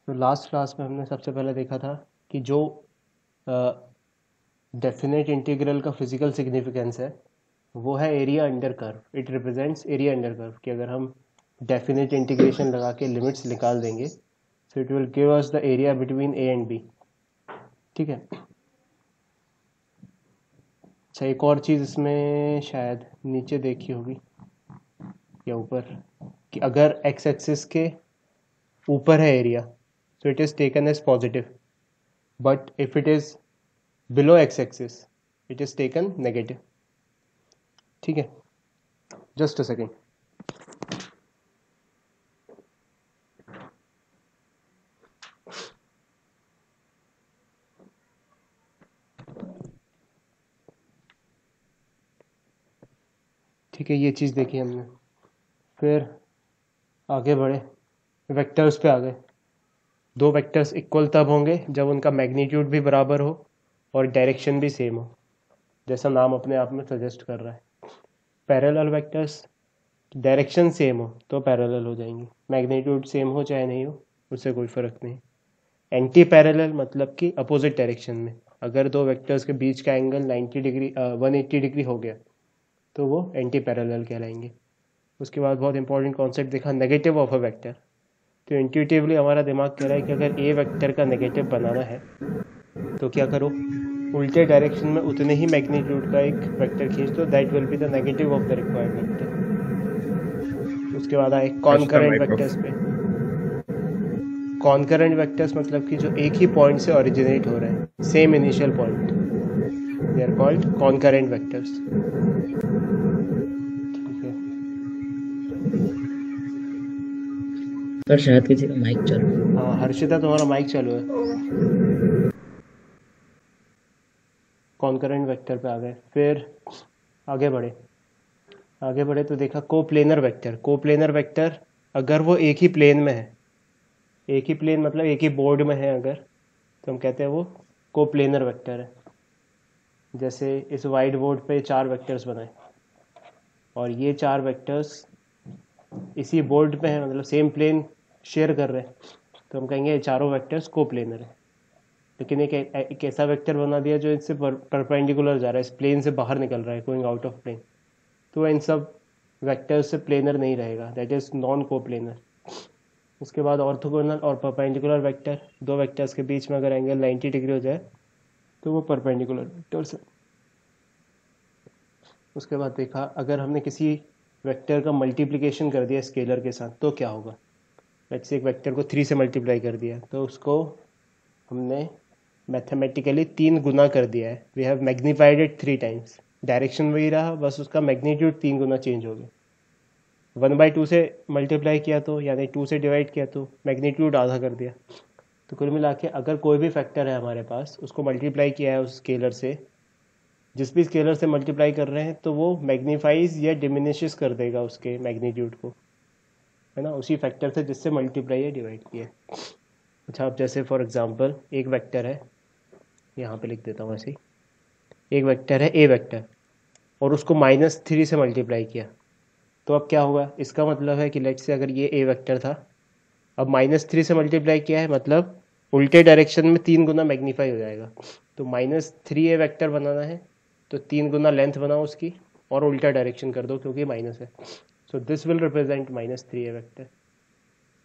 तो last class में हमने सबसे पहले देखा था कि जो डेफिनेट इंटीग्रल का फिजिकल सिग्निफिकेंस है वो है area under curve. It represents area under curve कि अगर हम डेफिनेट इंटीग्रेशन लगा के लिमिट्स निकाल देंगे so it will give us the area between a and b. ठीक है। अच्छा, एक और चीज़ इसमें शायद नीचे देखी होगी या ऊपर, कि अगर एक्स एक्सिस के ऊपर है area so it is taken as positive, but if it is below x axis it is taken negative. ठीक है, जस्ट अ सेकेंड। ठीक है, ये चीज़ देखी हमने। फिर आगे बढ़े, वेक्टर्स पे आ गए। दो वेक्टर्स इक्वल तब होंगे जब उनका मैग्नीट्यूड भी बराबर हो और डायरेक्शन भी सेम हो, जैसा नाम अपने आप में सजेस्ट कर रहा है। पैरेलल वेक्टर्स डायरेक्शन सेम हो तो पैरेलल हो जाएंगे, मैग्नीट्यूड सेम हो चाहे नहीं हो उससे कोई फ़र्क नहीं। एंटी पैरेलल मतलब कि अपोजिट डायरेक्शन में, अगर दो वेक्टर्स के बीच का एंगल 90 डिग्री 180 डिग्री हो गया तो वो एंटी पैरेलल कहलाएंगे। उसके बाद बहुत इंपॉर्टेंट कॉन्सेप्ट देखा, नेगेटिव ऑफ अ वेक्टर। तो इंट्यूटिवली हमारा दिमाग कह रहा है कि अगर ए वेक्टर का नेगेटिव बनाना है तो क्या करो, उल्टे डायरेक्शन में उतने ही मैग्नीट्यूड का एक वेक्टर खींच दो, that will be the negative of the required vector. उसके बाद आए Ashta कॉनकरेंट micro. वेक्टर्स पे। कॉनकरेंट वेक्टर्स मतलब कि जो एक ही पॉइंट से ओरिजिनेट हो रहे हैं, same initial point, they are called concurrent vectors. ठीक है। सर शायद किसी का माइक चालू है। हाँ हर्षिता, तुम्हारा माइक चालू है। कॉनकरेंट वेक्टर पे आ गए। फिर आगे बढ़े, आगे बढ़े तो देखा कोप्लेनर वेक्टर। कोप्लेनर वेक्टर अगर वो एक ही प्लेन में है, एक ही प्लेन मतलब एक ही बोर्ड में है अगर, तो हम कहते हैं वो कोप्लेनर वेक्टर है। जैसे इस वाइट बोर्ड पे चार वेक्टर्स बनाए और ये चार वेक्टर्स इसी बोर्ड पे हैं, मतलब सेम प्लेन शेयर कर रहे हैं, तो हम कहेंगे ये चारों वेक्टर्स कोप्लेनर है। लेकिन एक ऐसा वेक्टर बना दिया जो इससे परपेंडिकुलर जा रहा है, इस प्लेन से बाहर निकल रहा है, गोइंग आउट ऑफ प्लेन, तो इन सब वेक्टर्स से प्लेनर नहीं रहेगा, दैट इज नॉन कोप्लेनर। उसके बाद ऑर्थोगोनल और परपेंडिकुलर वेक्टर, दो वेक्टर्स के बीच में अगर एंगल 90 डिग्री हो जाए तो वो परपेंडिकुलर वेक्टर्स है। उसके बाद देखा अगर हमने किसी वेक्टर का मल्टीप्लिकेशन कर दिया स्केलर के साथ तो क्या होगा। लेट्स से एक वेक्टर को 3 से मल्टीप्लाई कर दिया तो उसको हमने मैथमेटिकली 3 गुना कर दिया है, we have magnified it 3 times. Direction वही रहा, बस उसका मैग्नीट्यूड 3 गुना चेंज हो गया। 1/2 से मल्टीप्लाई किया तो यानी 2 से डिवाइड किया तो मैग्नीट्यूड आधा कर दिया। तो कुल मिला के अगर कोई भी फैक्टर है हमारे पास, उसको मल्टीप्लाई किया है उस स्केलर से, जिस भी स्केलर से मल्टीप्लाई कर रहे हैं, तो वो मैग्नीफाइज या डिमिनिशेस कर देगा उसके मैग्नीट्यूड को, है ना, उसी फैक्टर से जिससे मल्टीप्लाई या डिवाइड किया। अच्छा, अब जैसे फॉर एग्जांपल एक वेक्टर है, यहाँ पे लिख देता हूँ ऐसे ही, एक वेक्टर है ए वेक्टर और उसको -3 से मल्टीप्लाई किया, तो अब क्या होगा, इसका मतलब है कि लेट्स से अगर ये ए वेक्टर था, अब -3 से मल्टीप्लाई किया है मतलब उल्टे डायरेक्शन में 3 गुना मैग्नीफाई हो जाएगा। तो -3 ए वेक्टर बनाना है तो 3 गुना लेंथ बनाओ उसकी और उल्टा डायरेक्शन कर दो क्योंकि माइनस है। सो this will represent -3 A vector.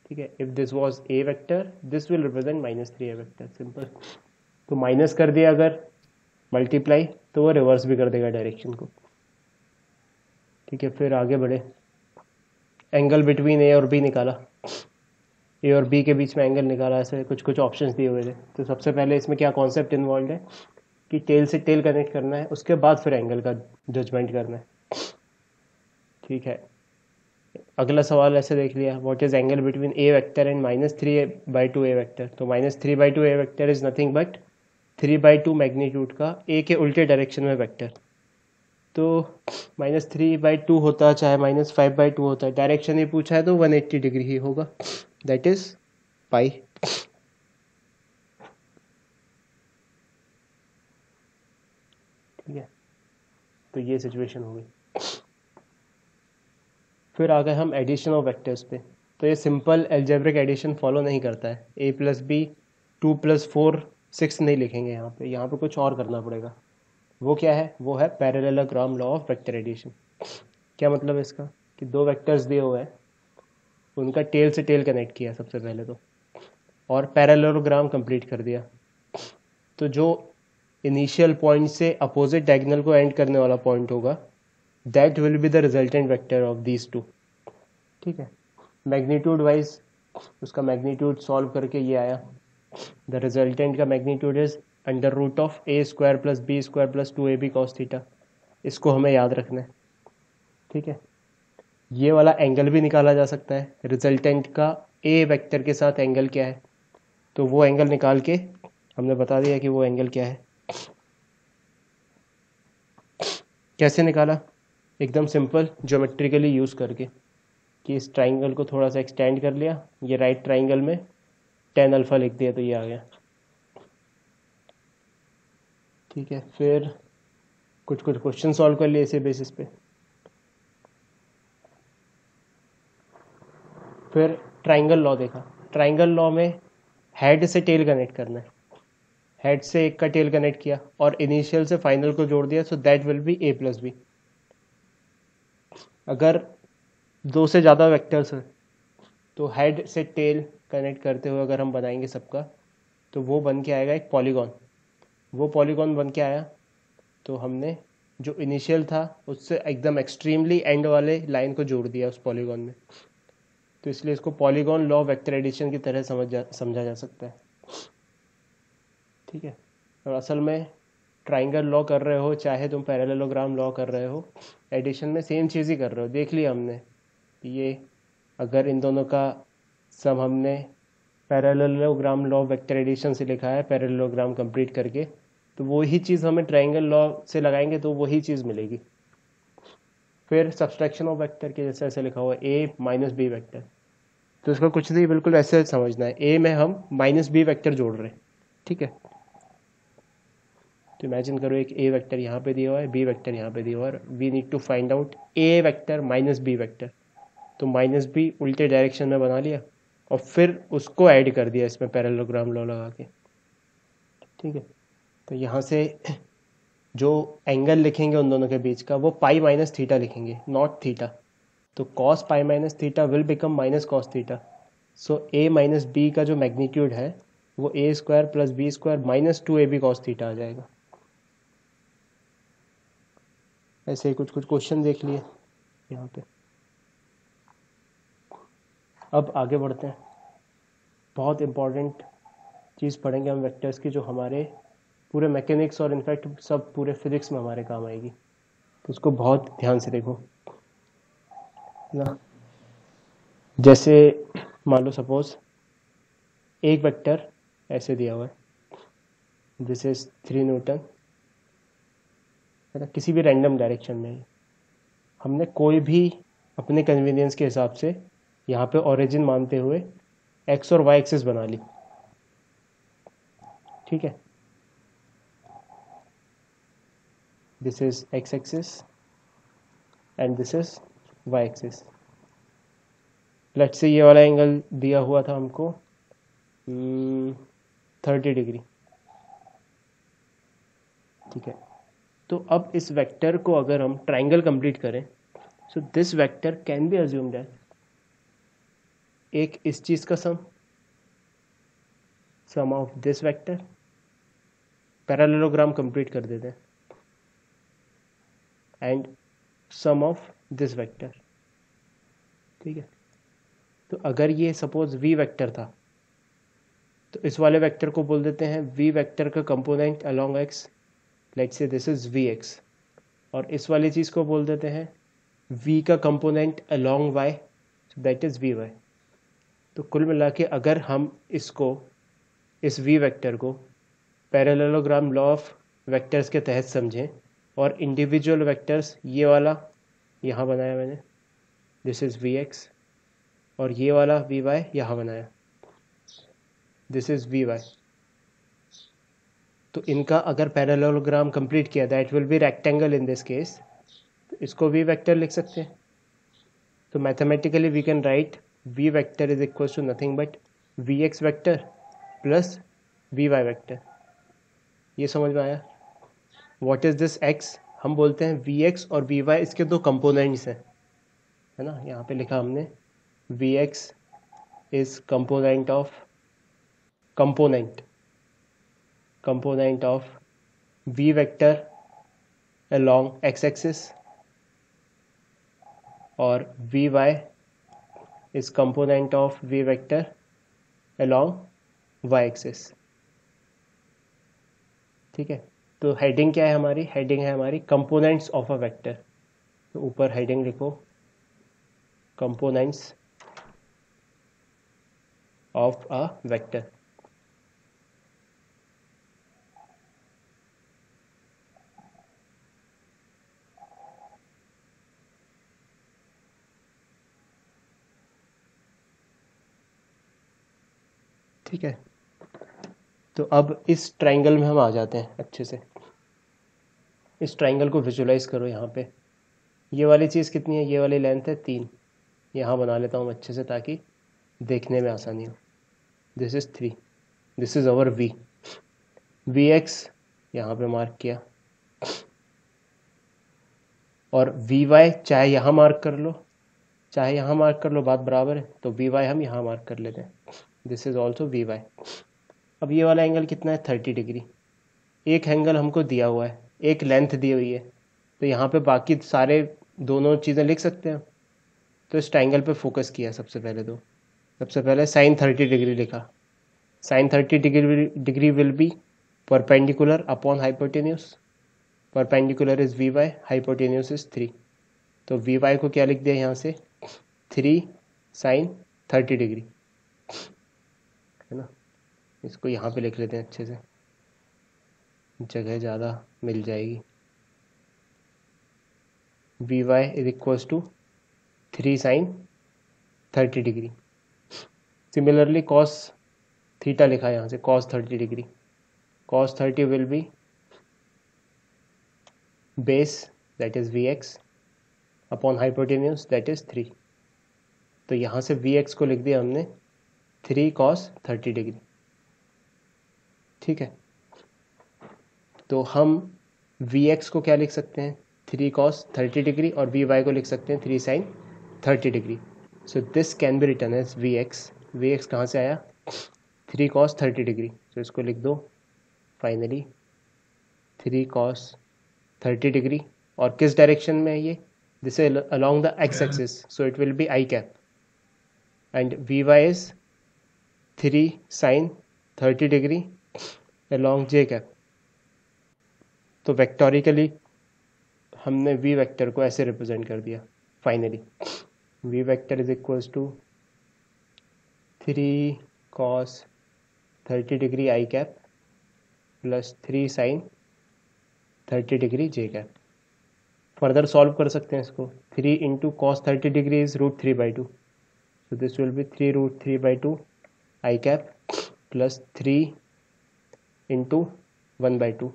ठीक है, if this was a vector this will represent -3 A vector, simple. तो माइनस कर दिया अगर मल्टीप्लाई तो वो रिवर्स भी कर देगा डायरेक्शन को। ठीक है, फिर आगे बढ़े, एंगल बिटवीन ए और बी निकाला, ए और बी के बीच में एंगल निकाला, ऐसे कुछ कुछ ऑप्शंस दिए हुए थे। तो सबसे पहले इसमें क्या कॉन्सेप्ट इन्वॉल्व है कि टेल से टेल कनेक्ट करना है, उसके बाद फिर एंगल का जजमेंट करना है। ठीक है, अगला सवाल ऐसे देख लिया, what is angle between A vector and -3/2 A vector. तो -3/2 A vector is nothing but 3/2 magnitude का ए के उल्टे डायरेक्शन में वेक्टर। तो -3/2 होता चाहे -5/2 होता है, डायरेक्शन ही पूछा है तो 180 डिग्री ही होगा, दैट इज पाई। ठीक है, तो ये सिचुएशन हो गई। फिर आ गए हम एडिशन ऑफ वेक्टर्स पे। तो ये सिंपल एल्जेब्रिक एडिशन फॉलो नहीं करता है। a प्लस बी 2 प्लस 4 6 नहीं लिखेंगे यहाँ पे कुछ और करना पड़ेगा। वो क्या है? वो है parallelogram law of vector addition. क्या मतलब है इसका? कि दो वेक्टर्स दिए हुए हैं, उनका टेल से टेल कनेक्ट किया सबसे पहले तो, और पैरेललोग्राम कंप्लीट कर दिया। तो जो इनिशियल पॉइंट से अपोजिट डायगोनल को एंड करने वाला पॉइंट होगा, that will be the resultant vector of these two. ठीक है, मैग्नीट्यूड वाइज उसका मैग्नीट्यूड सॉल्व करके ये आया, द रिजल्टेंट का magnitude is under root of a square plus B square plus 2ab cos theta. इसको हमें याद रखना है। ठीक है, ये वाला एंगल भी निकाला जा सकता है। रिजल्टेंट का a वेक्टर के साथ एंगल क्या है, तो वो एंगल निकाल के हमने बता दिया कि वो एंगल क्या है। कैसे निकाला? एकदम सिंपल, ज्योमेट्रिकली यूज़ करके, कि इस ट्राइंगल को थोड़ा सा एक्सटेंड कर लिया, ये राइट ट्राइंगल में tan अल्फ़ा लिख दिया तो ये आ गया। ठीक है, फिर कुछ क्वेश्चन सॉल्व कर लिए इसी बेसिस पे। फिर ट्राइंगल लॉ देखा। ट्राइंगल लॉ में हेड से टेल कनेक्ट करना है, हेड से एक का टेल कनेक्ट किया और इनिशियल से फाइनल को जोड़ दिया, so that will be a plus b. अगर दो से ज़्यादा वेक्टर्स हैं तो हेड से टेल कनेक्ट करते हुए अगर हम बनाएंगे सबका, तो वो बन के आएगा एक पॉलीगॉन। वो पॉलीगॉन बन के आया तो हमने जो इनिशियल था उससे एकदम एक्सट्रीमली एंड वाले लाइन को जोड़ दिया उस पॉलीगॉन में, तो इसलिए इसको पॉलीगॉन लॉ वेक्टर एडिशन की तरह समझा जा सकता है। ठीक है, और असल में ट्राइंगल लॉ कर रहे हो चाहे तुम पैरेललोग्राम लॉ कर रहे हो, एडिशन में सेम चीज़ ही कर रहे हो। देख लिया हमने, ये अगर इन दोनों का सम हमने पैरेललोग्राम लॉ वेक्टर एडिशन से लिखा है, पैरेललोग्राम कंप्लीट करके, तो वही चीज़ हमें ट्राइंगल लॉ से लगाएंगे तो वही चीज़ मिलेगी। फिर सब्सट्रैक्शन ऑफ वेक्टर के जैसे ऐसे लिखा हुआ है a माइनस बी वेक्टर, तो इसका कुछ नहीं, बिल्कुल ऐसे समझना है, a में हम माइनस बी वेक्टर जोड़ रहे हैं। ठीक है, तो इमेजिन करो एक a वेक्टर यहाँ पे दिया हुआ है, b वेक्टर यहाँ पे दिया हुआ है, we need to find out a vector minus b vector. तो माइनस बी उल्टे डायरेक्शन में बना लिया और फिर उसको ऐड कर दिया इसमें पैरेललोग्राम लॉ लगा के। ठीक है, तो यहाँ से जो एंगल लिखेंगे उन दोनों के बीच का, वो पाई माइनस थीटा लिखेंगे, नॉट थीटा। तो cos pi minus theta will become minus cos theta. So a minus B का जो मैग्नीट्यूड है वो a square plus B square minus 2ab cos theta आ जाएगा। ऐसे ही कुछ क्वेश्चन देख लिए यहाँ पे। अब आगे बढ़ते हैं, बहुत इम्पॉर्टेंट चीज़ पढ़ेंगे हम वेक्टर्स की, जो हमारे पूरे मैकेनिक्स और इनफैक्ट सब पूरे फिजिक्स में हमारे काम आएगी, तो उसको बहुत ध्यान से देखो ना। जैसे मान लो सपोज एक वेक्टर ऐसे दिया हुआ है, दिस इज 3 न्यूटन, है ना, किसी भी रैंडम डायरेक्शन में। हमने कोई भी अपने कन्वीनियंस के हिसाब से यहाँ पे ओरिजिन मानते हुए एक्स और वाई एक्सिस बना ली। ठीक है, this is x axis and this is y axis. Let's say ये वाला एंगल दिया हुआ था हमको 30 डिग्री। ठीक है, तो अब इस वेक्टर को अगर हम ट्राइंगल कंप्लीट करें, so this vector can be assumed as एक इस चीज का sum of this vector, parallelogram complete कर देते हैं, and sum of this vector. ठीक है, तो अगर ये सपोज v वेक्टर था, तो इस वाले वेक्टर को बोल देते हैं v वेक्टर का component along x, let's say this is vx, और इस वाली चीज़ को बोल देते हैं v का component along y, so that is vy। तो कुल मिला के अगर हम इसको, इस v वेक्टर को पैरेललोग्राम लॉ ऑफ वेक्टर्स के तहत समझें और इंडिविजुअल वेक्टर्स, ये वाला यहाँ बनाया मैंने, दिस इज vx, और ये वाला vy यहाँ बनाया, दिस इज vy, तो इनका अगर पैरेललोग्राम कंप्लीट किया, that will be rectangle in this case, तो इसको v वेक्टर लिख सकते हैं। तो mathematically we can write v vector is equal to nothing but v x vector plus v y vector. ये समझ में आया? What is this x? हम बोलते हैं वी एक्स और वी वाई इसके दो कंपोनेंट्स हैं, है ना। यहाँ पे लिखा हमने v x is component of v vector along x axis और vy is component of v vector along y axis। ठीक है, तो हेडिंग क्या है हमारी? हेडिंग है हमारी कंपोनेंट्स ऑफ अ वेक्टर। तो ऊपर हेडिंग लिखो कंपोनेंट्स ऑफ अ वेक्टर। ठीक है, तो अब इस ट्राइंगल में हम आ जाते हैं अच्छे से। इस ट्राइंगल को विजुलाइज करो। यहाँ पे ये वाली चीज़ कितनी है? ये वाली लेंथ है 3। यहाँ बना लेता हूँ अच्छे से ताकि देखने में आसानी हो। This is 3, this is our v x यहाँ पे मार्क किया, और वी वाई चाहे यहाँ मार्क कर लो चाहे यहाँ मार्क कर लो, बात बराबर है। तो वी वाई हम यहाँ मार्क कर लेते हैं। This is also v y. अब ये वाला एंगल कितना है? 30 डिग्री। एक एंगल हमको दिया हुआ है, एक लेंथ दी हुई है, तो यहाँ पे बाकी सारे दोनों चीज़ें लिख सकते हैं। तो इस ट्राइंगल पे फोकस किया सबसे पहले। तो सबसे पहले साइन 30 डिग्री लिखा। Sine 30 degree will be perpendicular upon hypotenuse. Perpendicular is v y, hypotenuse is 3। तो वी वाई को क्या लिख दिया यहाँ से? 3 साइन 30 डिग्री, है ना। इसको यहाँ पे लिख लेते हैं अच्छे से, जगह ज़्यादा मिल जाएगी। V y is equals to 3 sine 30 degree. Similarly cos theta लिखा है यहाँ से, cos 30 degree. Cos 30 will be base that is v x upon hypotenuse that is 3। तो यहाँ से वी एक्स को लिख दिया हमने 3 कॉस 30 डिग्री। ठीक है, तो हम वी एक्स को क्या लिख सकते हैं? 3 कॉस 30 डिग्री, और वी वाई को लिख सकते हैं 3 sine 30 degree. So this can be written as v x. V x कहाँ से आया? 3 कॉस 30 डिग्री। तो इसको लिख दो फाइनली 3 कॉस 30 डिग्री। और किस डायरेक्शन में है ये? This is along the x axis, so it will be i cap. And v y is 3 sine 30 degree along j cap. तो वेक्टोरिकली हमने वी वेक्टर को ऐसे रिप्रेजेंट कर दिया finally. V vector is equals to 3 cos 30 degree i cap plus 3 sine 30 degree j cap. Further solve कर सकते हैं इसको। 3 into cos 30 degree is √3/2, so this will B 3√3/2 I cap plus 3 into 1/2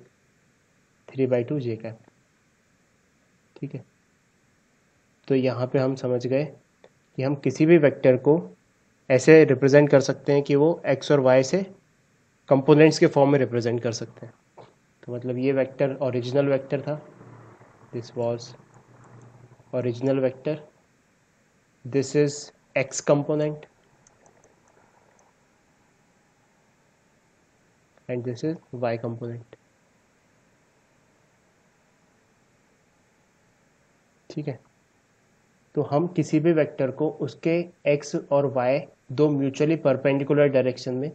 3/2 J cap. ठीक है, तो यहाँ पे हम समझ गए कि हम किसी भी वेक्टर को ऐसे रिप्रेजेंट कर सकते हैं कि वो एक्स और वाई से कंपोनेंट्स के फॉर्म में रिप्रेजेंट कर सकते हैं। तो मतलब ये वेक्टर ओरिजिनल वेक्टर था, this was original vector, this is x component and this is y component. ठीक है, तो हम किसी भी वेक्टर को उसके एक्स और वाई दो म्यूचुअली परपेंडिकुलर डायरेक्शन में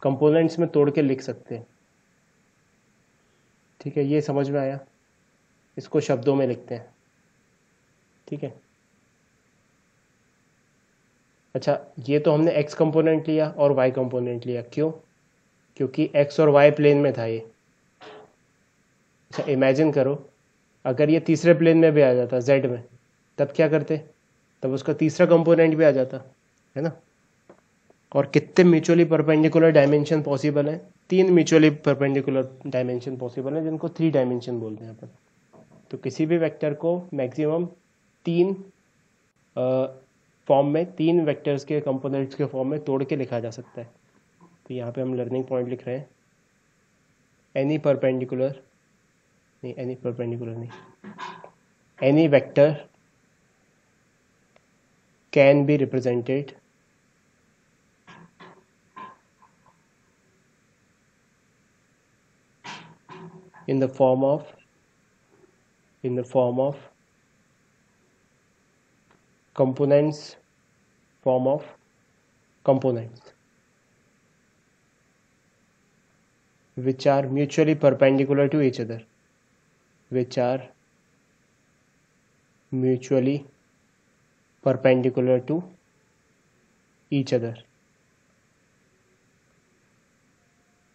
कंपोनेंट्स में तोड़ के लिख सकते हैं। ठीक है, ये समझ में आया? इसको शब्दों में लिखते हैं। ठीक है, अच्छा, ये तो हमने एक्स कंपोनेंट लिया और वाई कंपोनेंट लिया। क्यों? क्योंकि एक्स और वाई प्लेन में था ये। अच्छा, इमेजिन करो अगर ये तीसरे प्लेन में भी आ जाता जेड में, तब क्या करते? तब उसका तीसरा कंपोनेंट भी आ जाता, है ना। और कितने म्यूचुअली परपेंडिकुलर डायमेंशन पॉसिबल हैं? 3 म्यूचुअली परपेंडिकुलर डायमेंशन पॉसिबल हैं, जिनको 3 डायमेंशन बोलते हैं अपन। तो किसी भी वेक्टर को मैक्सिमम 3 फॉर्म में, 3 वेक्टर्स के कंपोनेंट्स के फॉर्म में तोड़ के लिखा जा सकता है। तो यहाँ पे हम लर्निंग पॉइंट लिख रहे हैं, एनी परपेंडिकुलर नहीं, any vector can be represented in the form of components which are mutually perpendicular to each other,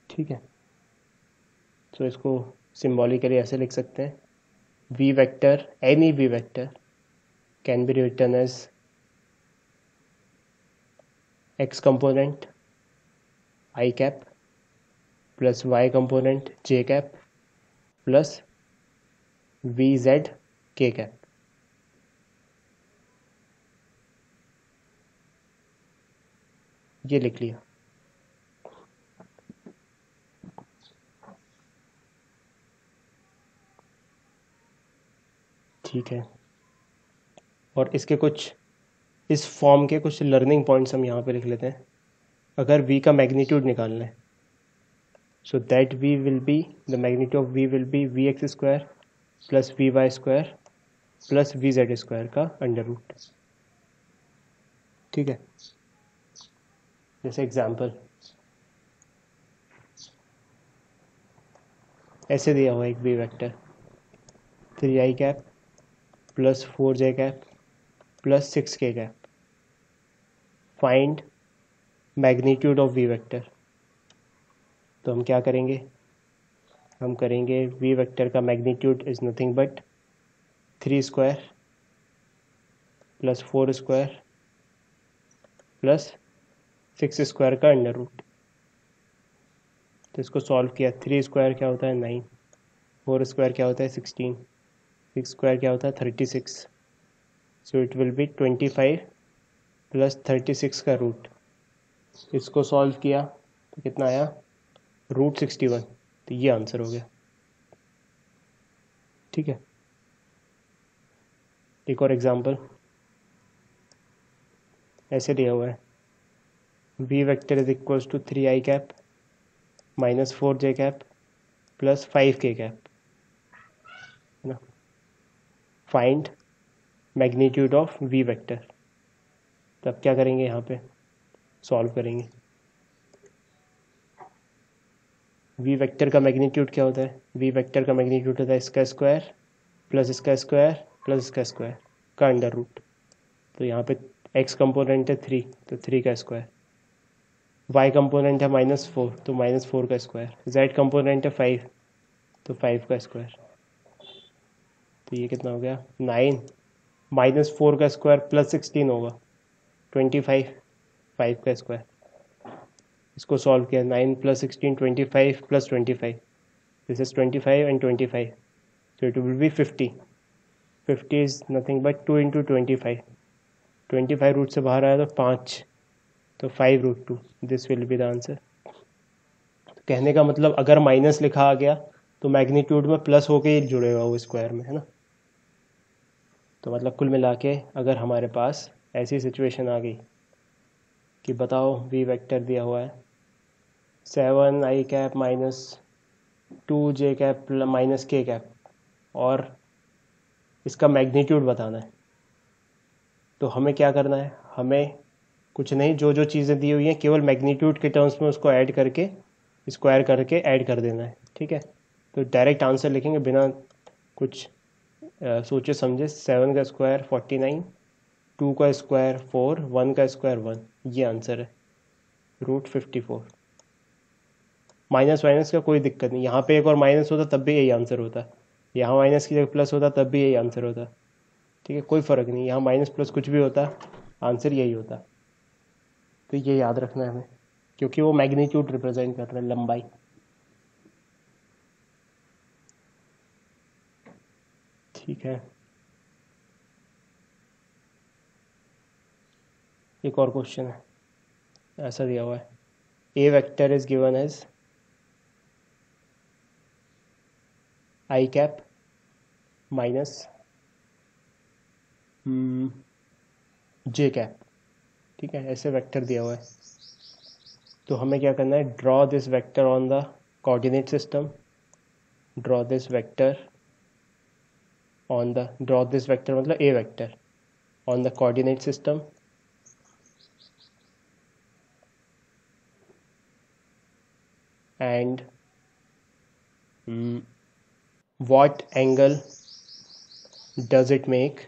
ठीक है। तो इसको सिम्बॉलिकली ऐसे लिख सकते हैं, v vector, any v vector can be written as x component i cap plus y component j cap plus v z k cap. ये लिख लिया। ठीक है, और इसके कुछ, इस फॉर्म के कुछ लर्निंग पॉइंट्स हम यहाँ पे लिख लेते हैं। अगर v का मैग्नीट्यूड निकालना है, so that v will be, the magnitude of v will be v x square plus v y square plus v z square का अंडर रूट। ठीक है, जैसे एग्जाम्पल ऐसे दिया हुआ एक v vector 3i cap plus 4j cap plus 6k cap, find magnitude of v vector. तो हम क्या करेंगे, हम करेंगे वी वेक्टर का magnitude is nothing but 3 square plus 4 square plus 6 square का अंडर रूट। तो इसको सॉल्व किया, 3 स्क्वायर क्या होता है 9, 4 स्क्वायर क्या होता है 16, 6 स्क्वायर क्या होता है 36, सो इट विल बी 25 प्लस 36 का रूट। इसको सॉल्व किया तो कितना आया, रूट 61। तो ये आंसर हो गया। ठीक है, एक और एग्जांपल ऐसे दिया हुआ है, v vector is equals to 3i cap minus 4j cap plus 5k cap, है ना। Find magnitude of v vector. तब क्या करेंगे, यहाँ पे सॉल्व करेंगे। वी वेक्टर का मैग्नीट्यूड क्या होता है, वी वेक्टर का मैग्नीट्यूड होता है इसका स्क्वायर प्लस इसका स्क्वायर प्लस इसका स्क्वायर का अंडर रूट। तो यहाँ पे एक्स कंपोनेंट है 3, तो 3 का स्क्वायर, वाई कंपोनेंट है -4, तो -4 का स्क्वायर, जेड कंपोनेंट है 5, तो 5 का स्क्वायर। तो ये कितना हो गया 9, -4 का स्क्वायर प्लस 16 होगा 25, 5 का स्क्वायर। इसको सॉल्व किया, 9 plus 16 25 plus 25, this is 25 and 25, so it will be 50 is nothing but 2 into 25 root से बाहर आया तो 5, तो 5 root 2, this will be the answer. कहने का मतलब अगर माइनस लिखा आ गया तो मैग्नीट्यूड में प्लस होके ही जुड़ेगा वो स्क्वायर में, है ना। तो मतलब कुल मिला के अगर हमारे पास ऐसी सिचुएशन आ गई कि बताओ वी वेक्टर दिया हुआ है 7i cap minus 2j cap minus k cap और इसका मैग्नीट्यूड बताना है, तो हमें क्या करना है, हमें कुछ नहीं, जो जो चीज़ें दी हुई हैं केवल मैग्नीट्यूड के टर्म्स में उसको ऐड करके स्क्वायर करके ऐड कर देना है। ठीक है, तो डायरेक्ट आंसर लिखेंगे बिना कुछ सोचे समझे। 7 का स्क्वायर 49, 2 का स्क्वायर 4, 1 का स्क्वायर 1, ये आंसर है, रूट 54। माइनस वाइनस का कोई दिक्कत नहीं, यहाँ पे एक और माइनस होता तब भी यही आंसर होता, यहाँ माइनस की जगह प्लस होता तब भी यही आंसर होता। ठीक है, कोई फ़र्क नहीं, यहाँ माइनस प्लस कुछ भी होता आंसर यही होता। तो ये याद रखना है हमें, क्योंकि वो मैग्नीट्यूड रिप्रेजेंट कर रहा है, लंबाई। ठीक है, एक और क्वेश्चन है, ऐसा दिया हुआ है, A vector is given as I cap minus J cap, ठीक है, ऐसे वेक्टर दिया हुआ है। तो हमें क्या करना है, draw this vector on the coordinate system, draw this vector draw this vector मतलब A vector on the coordinate system and what angle does it make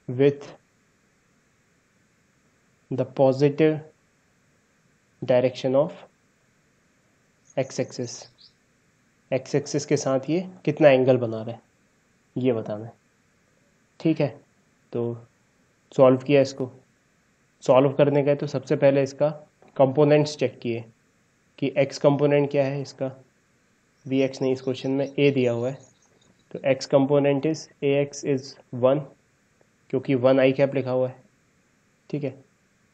with the positive direction of x-axis, x-axis के साथ ये कितना angle बना रहा है ये बताना है, ठीक है। तो सॉल्व किया इसको, सॉल्व करने गए तो सबसे पहले इसका कंपोनेंट्स चेक किए कि x कंपोनेंट क्या है इसका, वी एक्स नहीं, इस क्वेश्चन में a दिया हुआ है, तो x component is A x is 1 क्योंकि 1 आई कैप लिखा हुआ है, ठीक है,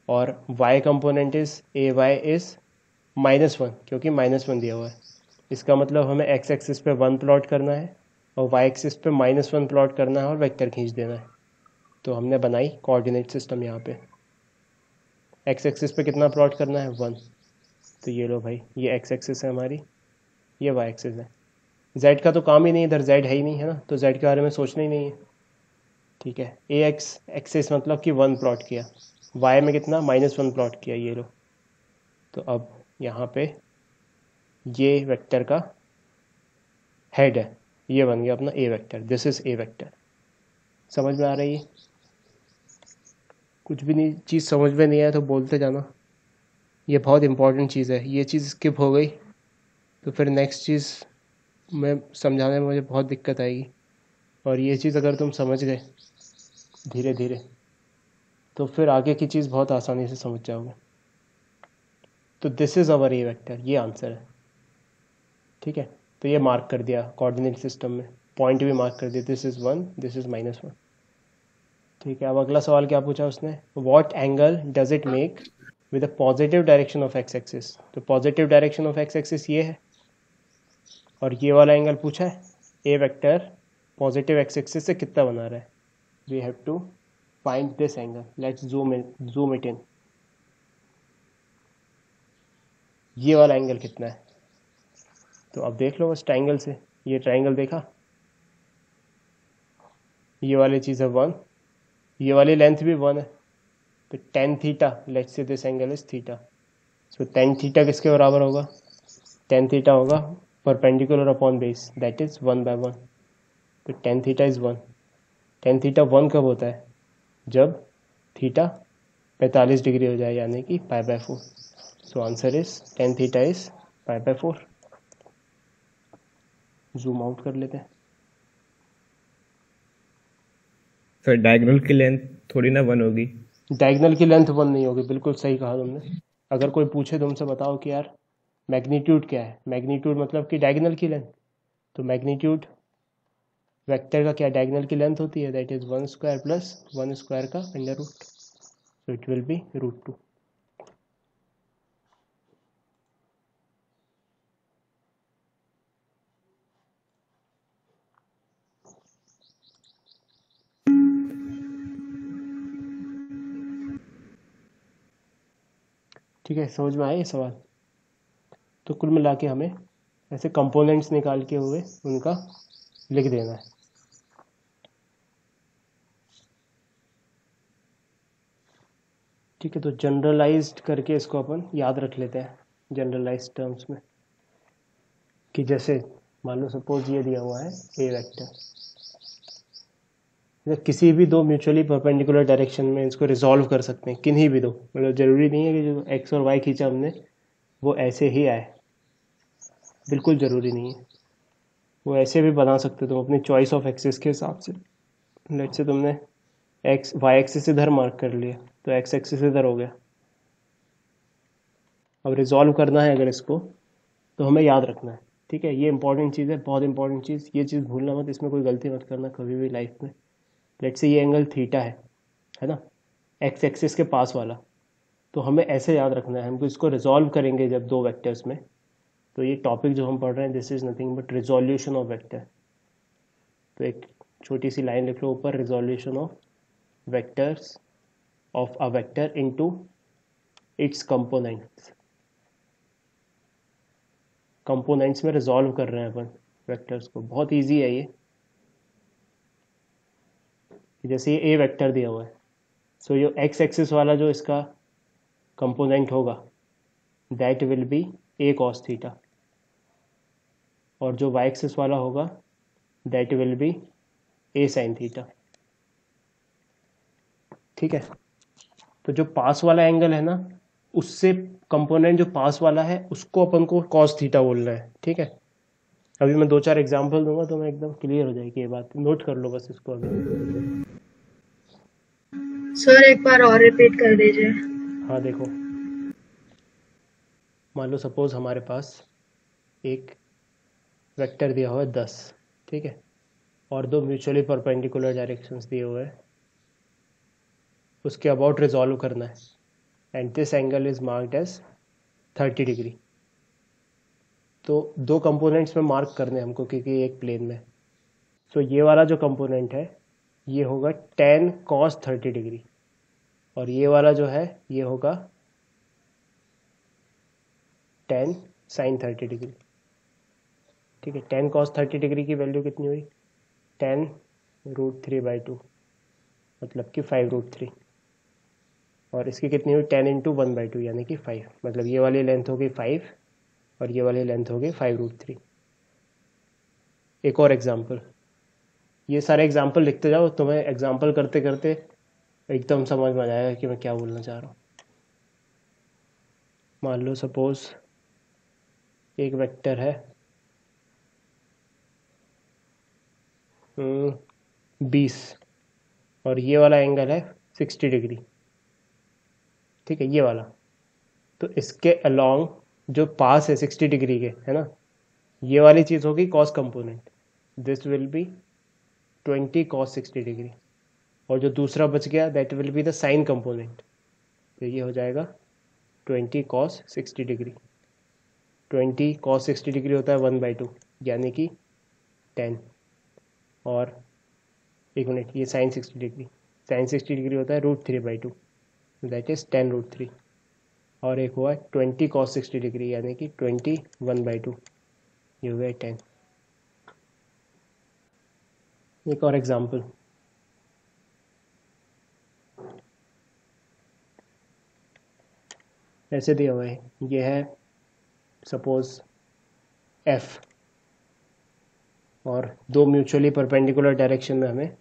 और y component is a y is -1 क्योंकि -1 दिया हुआ है। इसका मतलब हमें x एक्सिस पे 1 प्लॉट करना है और y एक्सिस पे -1 प्लॉट करना है और वेक्टर खींच देना है। तो हमने बनाई कोऑर्डिनेट सिस्टम, यहाँ पे x एक्सिस पे कितना प्लॉट करना है 1, तो ये लो भाई, ये x एक्सिस है हमारी, ये y एक्सिस है। z का तो काम ही नहीं, इधर z है ही नहीं, है ना, तो z के बारे में सोचना ही नहीं है, ठीक है। ए एक्स एक्सिस मतलब कि 1 प्लॉट किया, y में कितना -1 प्लॉट किया, ये लो। तो अब यहाँ पे ये वेक्टर का हेड है, ये बन गया अपना A vector, this is a vector. समझ में आ रही है? कुछ भी नहीं, चीज़ समझ में नहीं आया तो बोलते जाना, ये बहुत इंपॉर्टेंट चीज़ है। ये चीज़ स्किप हो गई तो फिर नेक्स्ट चीज़ मैं समझाने में मुझे बहुत दिक्कत आएगी, और ये चीज़ अगर तुम समझ गए धीरे धीरे तो फिर आगे की चीज़ बहुत आसानी से समझ जाओगे। तो this is our A vector, ये आंसर है, ठीक है। तो ये मार्क कर दिया कोऑर्डिनेट सिस्टम में, पॉइंट भी मार्क कर दिया, दिस इज़ 1, दिस इज़ -1, ठीक है। अब अगला सवाल क्या पूछा उसने, what angle does it make with the positive direction of x axis. तो positive direction of x axis ये है, और ये वाला एंगल पूछा है, A vector positive x axis से कितना बना रहा है। We have to find this angle, let's zoom it in. ये वाला एंगल कितना है, तो अब देख लो बस ट्राइंगल से, ये ट्राइंगल देखा, ये वाली चीज़ है 1, ये वाली लेंथ भी 1 है, तो tan theta, let's say this angle is theta, so tan theta किसके बराबर होगा, tan थीटा होगा perpendicular upon base, that is 1/1, तो tan theta is 1। tan theta 1 कब होता है, जब थीटा 45 डिग्री हो जाए, यानी कि π/4। So answer is tan theta is π/4। Zoom out कर लेते हैं। सर डायगोनल की लेंथ थोड़ी ना 1 होगी। डायगोनल की लेंथ 1 नहीं होगी, बिल्कुल सही कहा तुमने। अगर कोई पूछे तुमसे, बताओ कि यार मैग्नीट्यूड क्या है, मैग्नीट्यूड मतलब कि डायगोनल की लेंथ, तो मैग्नीट्यूड वेक्टर का क्या डायगोनल की लेंथ होती है, दैट इज 1² प्लस 1² का under root, so it will be √2। ठीक है, समझ में आया ये सवाल। तो कुल मिला के हमें ऐसे कंपोनेंट्स निकाल के हुए उनका लिख देना है। ठीक है, तो जनरलाइज्ड करके इसको अपन याद रख लेते हैं जनरलाइज्ड टर्म्स में, कि जैसे मान लो सपोज ये दिया हुआ है ए वेक्टर, किसी भी दो म्यूचुअली परपेंडिकुलर डायरेक्शन में इसको रिजॉल्व कर सकते हैं, किन्हीं भी दो, मतलब ज़रूरी नहीं है कि जो एक्स और वाई खींचा हमने वो ऐसे ही आए, बिल्कुल ज़रूरी नहीं है, वो ऐसे भी बना सकते हो तुम अपनी चॉइस ऑफ एक्सिस के हिसाब से। लेट्स से तुमने एक्स वाई एक्सिस इधर मार्क कर लिया, तो एक्स एक्सिस इधर हो गया। अब रिजॉल्व करना है अगर इसको, तो हमें याद रखना है, ठीक है, ये इंपॉर्टेंट चीज़ है, बहुत इंपॉर्टेंट चीज़, ये चीज़ भूलना मत, इसमें कोई गलती मत करना कभी भी लाइफ में। लेट्स से ये एंगल थीटा है, है ना, एक्स एक्सिस के पास वाला। तो हमें ऐसे याद रखना है, हमको इसको रिजॉल्व करेंगे जब दो वेक्टर्स में। तो ये टॉपिक जो हम पढ़ रहे हैं, this is nothing but resolution of vector. तो एक छोटी सी लाइन लिख लो ऊपर, resolution of vectors of a vector into its components. Components में रिजॉल्व कर रहे हैं अपन वेक्टर्स को, बहुत इजी है ये। जैसे ये ए वेक्टर दिया हुआ है, सो ये एक्स एक्सिस वाला जो इसका कंपोनेंट होगा that will be A cos theta, और जो वाई एक्सिस वाला होगा that will be A sine theta. ठीक है, तो जो पास वाला एंगल है ना, उससे कंपोनेंट जो पास वाला है उसको अपन को कॉस थीटा बोलना है। ठीक है, अभी मैं 2-4 एग्जांपल दूंगा तो मैं एकदम क्लियर हो जाएगी ये बात, नोट कर लो बस इसको अभी। सर एक बार और रिपीट कर दीजिए। हाँ देखो, मान लो सपोज हमारे पास एक वेक्टर दिया हुआ है 10, ठीक है, और दो म्यूचुअली परपेंडिकुलर डायरेक्शंस दिए हुए हैं, उसके अबाउट रिजॉल्व करना है, and this angle is marked as 30 degree. तो दो कंपोनेंट्स में मार्क करने हैं हमको, क्योंकि एक प्लेन में। सो ये वाला जो कंपोनेंट है ये होगा tan cos 30 डिग्री, और ये वाला जो है ये होगा tan sin 30 डिग्री। ठीक है, tan cos 30 डिग्री की वैल्यू कितनी हुई, tan√3/2, मतलब कि 5√3, और इसकी कितनी हुई tan × 1/2 यानी कि 5, मतलब ये वाली लेंथ होगी 5 और ये वाली लेंथ होगी 5√3। एक और एग्जांपल, ये सारे एग्जांपल लिखते जाओ, तुम्हें एग्जांपल करते करते एकदम समझ में आ जाएगा कि मैं क्या बोलना चाह रहा हूँ। मान लो सपोज एक वेक्टर है 20, और ये वाला एंगल है 60 डिग्री। ठीक है, ये वाला, तो इसके अलोंग जो पास है 60 डिग्री के, है ना, ये वाली चीज़ होगी cos component, this will B 20 cos 60 degree, और जो दूसरा बच गया that will be the sign component, तो ये हो जाएगा 20 cos 60 डिग्री। 20 cos 60 डिग्री होता है 1/2 यानी कि 10, और एक मिनट, ये साइन 60 डिग्री, साइन 60 डिग्री होता है √3/2 दैट इज 10√3, और एक हुआ 20 cos 60 डिग्री यानी कि 21/2, ये हो गया 10। एक और एग्जांपल, ऐसे दिया हुआ है, ये है सपोज f, और दो म्यूचुअली परपेंडिकुलर डायरेक्शन में हमें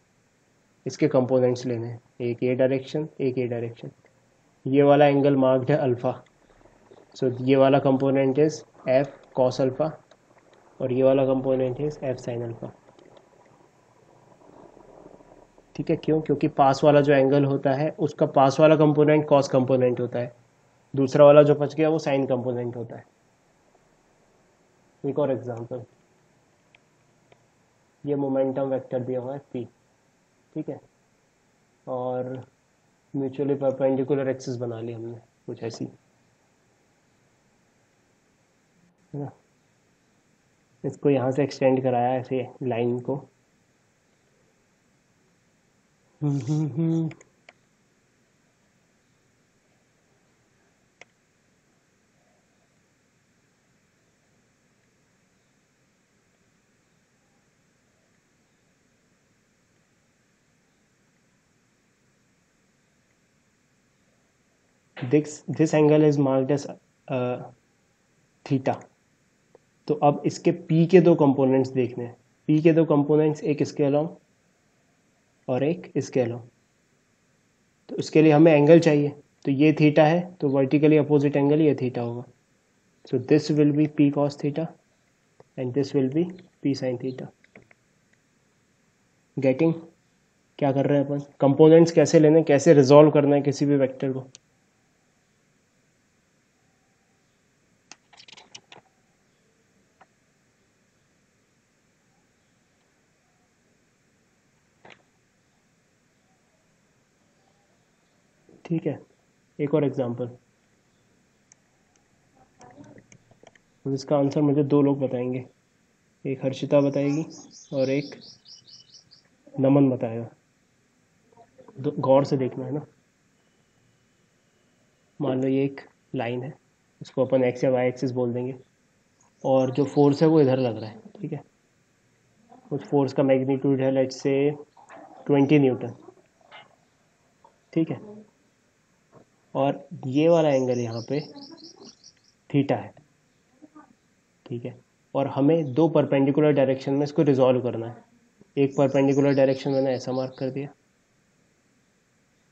इसके कंपोनेंट्स लेने हैं, एक ये डायरेक्शन एक ये डायरेक्शन। ये वाला एंगल मार्क्ड है अल्फ़ा, सो ये वाला component is f cos alpha, और ये वाला component is f sin alpha. ठीक है, क्यों, क्योंकि पास वाला जो एंगल होता है उसका पास वाला कंपोनेंट कॉस कंपोनेंट होता है, दूसरा वाला जो बच गया वो साइन कंपोनेंट होता है। एक और एग्जांपल, ये मोमेंटम वेक्टर दिया हुआ है p, ठीक है, और म्यूचुअली परपेंडिकुलर एक्सिस बना ली हमने कुछ ऐसी, है ना, इसको यहाँ से एक्सटेंड कराया ऐसे लाइन को। This angle is marked as theta. तो अब इसके p के दो कंपोनेंट्स देखने हैं, p के दो कंपोनेंट्स एक इसके अलोंग और एक इसके अलोंग। तो इसके लिए हमें एंगल चाहिए, तो ये थीटा है तो वर्टिकली अपोजिट एंगल ये थीटा होगा, सो this will B p cos theta and this will B p sin theta. Getting, क्या कर रहे हैं अपन, कंपोनेंट्स कैसे लेने, कैसे रिजॉल्व करना है किसी भी वेक्टर को। ठीक है, एक और एग्जांपल। तो इसका आंसर मुझे दो लोग बताएंगे, एक हर्षिता बताएगी और एक नमन बताएगा। गौर से देखना है ना। मान लो ये एक लाइन है, इसको अपन एक्स या वाई एक्सिस बोल देंगे, और जो फोर्स है वो इधर लग रहा है। ठीक है, उस फोर्स का मैग्नीट्यूड है लेट्स से 20 न्यूटन। ठीक है, और ये वाला एंगल यहाँ पे थीटा है। ठीक है, और हमें दो परपेंडिकुलर डायरेक्शन में इसको रिजॉल्व करना है। एक परपेंडिकुलर डायरेक्शन मैंने ऐसा मार्क कर दिया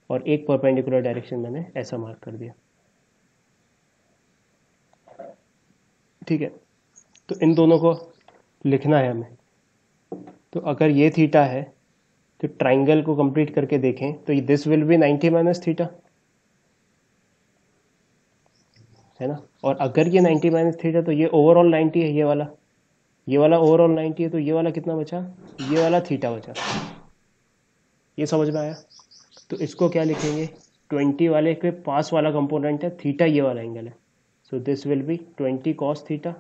और एक परपेंडिकुलर डायरेक्शन मैंने ऐसा मार्क कर दिया। ठीक है, तो इन दोनों को लिखना है हमें। तो अगर ये थीटा है तो ट्राइंगल को कंप्लीट करके देखें तो this will B 90 minus theta, है ना। और अगर ये 90 माइनस थीटा तो ये ओवरऑल 90 है, ये वाला ओवरऑल 90 है, तो ये वाला कितना बचा, ये वाला थीटा बचा। ये समझ में आया। तो इसको क्या लिखेंगे, 20 वाले के पास वाला कंपोनेंट है थीटा, ये वाला एंगल है। सो this will B 20 cos theta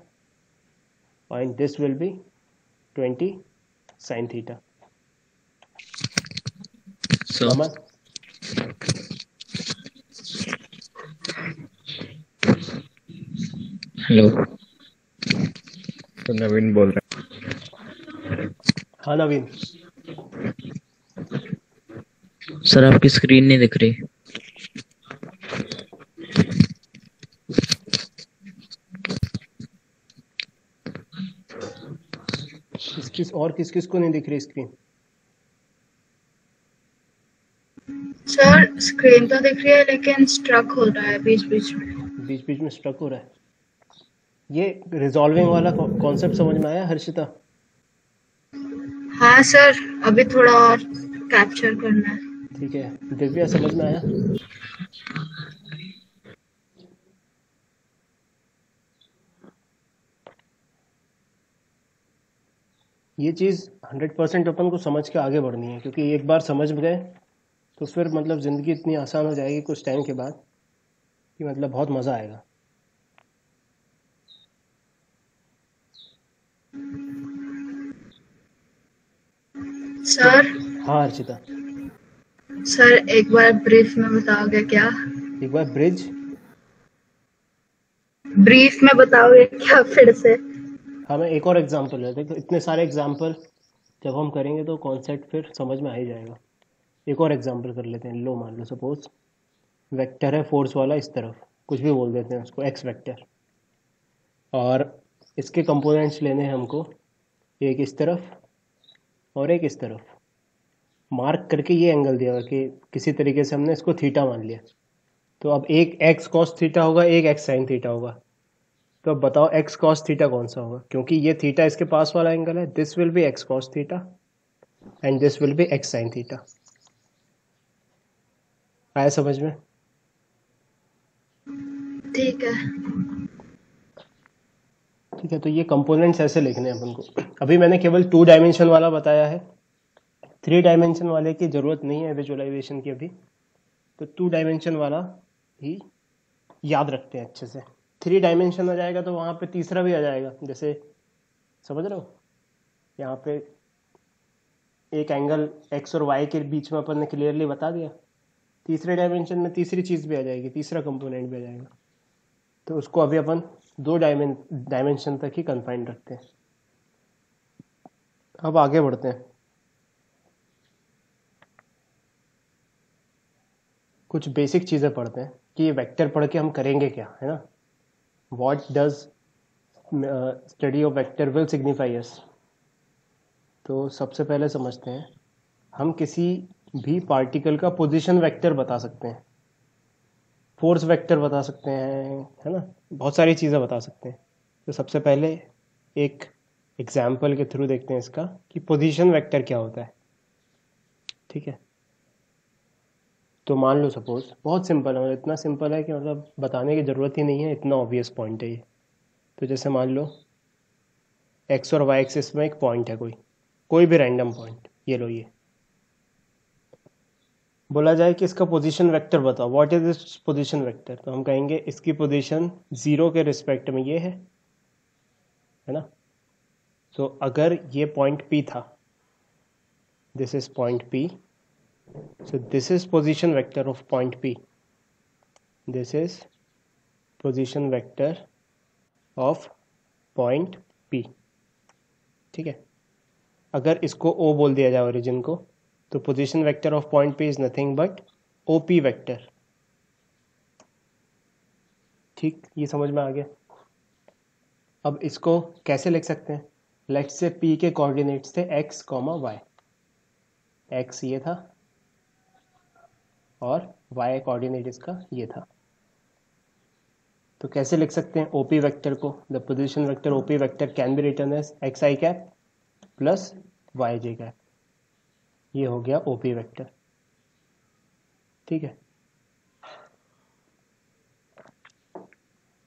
and this will B 20 sine theta. So, Naman, hello. तो नवीन बोल रहा हाँ नवीन। सर आपकी स्क्रीन नहीं दिख रही। किस किस को नहीं दिख रही स्क्रीन? सर स्क्रीन तो दिख रही है लेकिन स्ट्रक हो रहा है बीच बीच में। बीच बीच में स्ट्रक हो रहा है। ये रिजॉल्विंग वाला कॉन्सेप्ट समझ में आया हर्षिता? हाँ सर, अभी थोड़ा और कैप्चर करना है। ठीक है, दिव्या समझ में आया? ये चीज़ 100% अपन को समझ के आगे बढ़नी है, क्योंकि एक बार समझ गए तो फिर मतलब ज़िंदगी इतनी आसान हो जाएगी कुछ टाइम के बाद कि मतलब बहुत मज़ा आएगा। सर हाँ हर्षिता, सर एक बार ब्रीफ में बताओगे क्या? एक बार ब्रिज। ब्रीफ में बताओगे क्या फिर से? हाँ, मैं एक और एग्जांपल है। देखो इतने सारे एग्जांपल जब हम करेंगे तो कॉन्सेप्ट फिर समझ में आ ही जाएगा। एक और एग्जांपल कर लेते हैं। लो मान लो सपोज वेक्टर है फोर्स वाला इस तरफ, कुछ भी बोल देते हैं उसको, एक्स वेक्टर, और इसके कंपोनेंट्स लेने हैं हमको, एक इस तरफ और एक इस तरफ। मार्क करके ये एंगल दिया हुआ कि किसी तरीके से हमने इसको थीटा मान लिया। तो अब एक एक्स कॉस थीटा होगा, एक एक्स साइन थीटा होगा। तो अब बताओ एक्स कॉस थीटा कौन सा होगा, क्योंकि ये थीटा इसके पास वाला एंगल है। This will B x cos theta and this will B x sine theta. आया समझ में? ठीक है। ठीक है, तो ये कंपोनेंट्स ऐसे लिखने हैं अपन को। अभी मैंने केवल 2 डायमेंशन वाला बताया है, 3 डायमेंशन वाले की ज़रूरत नहीं है विजुअलाइजेशन की अभी। तो 2 डायमेंशन वाला ही याद रखते हैं अच्छे से। 3 डायमेंशन आ जाएगा तो वहाँ पे तीसरा भी आ जाएगा। जैसे समझ रहे हो, यहाँ पे एक एंगल एक्स और वाई के बीच में अपन ने क्लियरली बता दिया। तीसरे डायमेंशन में तीसरी चीज़ भी आ जाएगी, तीसरा कंपोनेंट भी आ जाएगा। तो उसको अभी अपन 2 डायमेंशन तक ही कन्फाइंड रखते हैं। अब आगे बढ़ते हैं। कुछ बेसिक चीज़ें पढ़ते हैं कि ये वेक्टर पढ़ के हम करेंगे क्या, है ना। What does study of vector will signify us. तो सबसे पहले समझते हैं, हम किसी भी पार्टिकल का पोजीशन वेक्टर बता सकते हैं, फोर्स वेक्टर बता सकते हैं, है ना, बहुत सारी चीज़ें बता सकते हैं। तो सबसे पहले एक एग्जाम्पल के थ्रू देखते हैं इसका कि पोजीशन वेक्टर क्या होता है। ठीक है, तो मान लो सपोज, बहुत सिंपल है, मतलब इतना सिंपल है कि मतलब बताने की ज़रूरत ही नहीं है, इतना ऑब्वियस पॉइंट है ये। तो जैसे मान लो एक्स और वाई एक्सिस में एक पॉइंट है, कोई भी रैंडम पॉइंट, ये लो, ये बोला जाए कि इसका पोजीशन वेक्टर बताओ, what is this position vector, तो हम कहेंगे इसकी पोजीशन 0 के रिस्पेक्ट में ये है ना। तो अगर ये पॉइंट P था, this is point P, so this is position vector of point P, this is position vector of point P, ठीक है। अगर इसको O बोल दिया जाए ओरिजिन को, तो position vector of point P is nothing but OP vector, ठीक, ये समझ में आ गया। अब इसको कैसे लिख सकते हैं, लेट्स से P के कोऑर्डिनेट्स थे x, y, x ये था और y कोऑर्डिनेट इसका ये था, तो कैसे लिख सकते हैं OP वेक्टर को, the position vector OP vector can be written as xi cap plus yj cap, ये हो गया OP वेक्टर, ठीक है।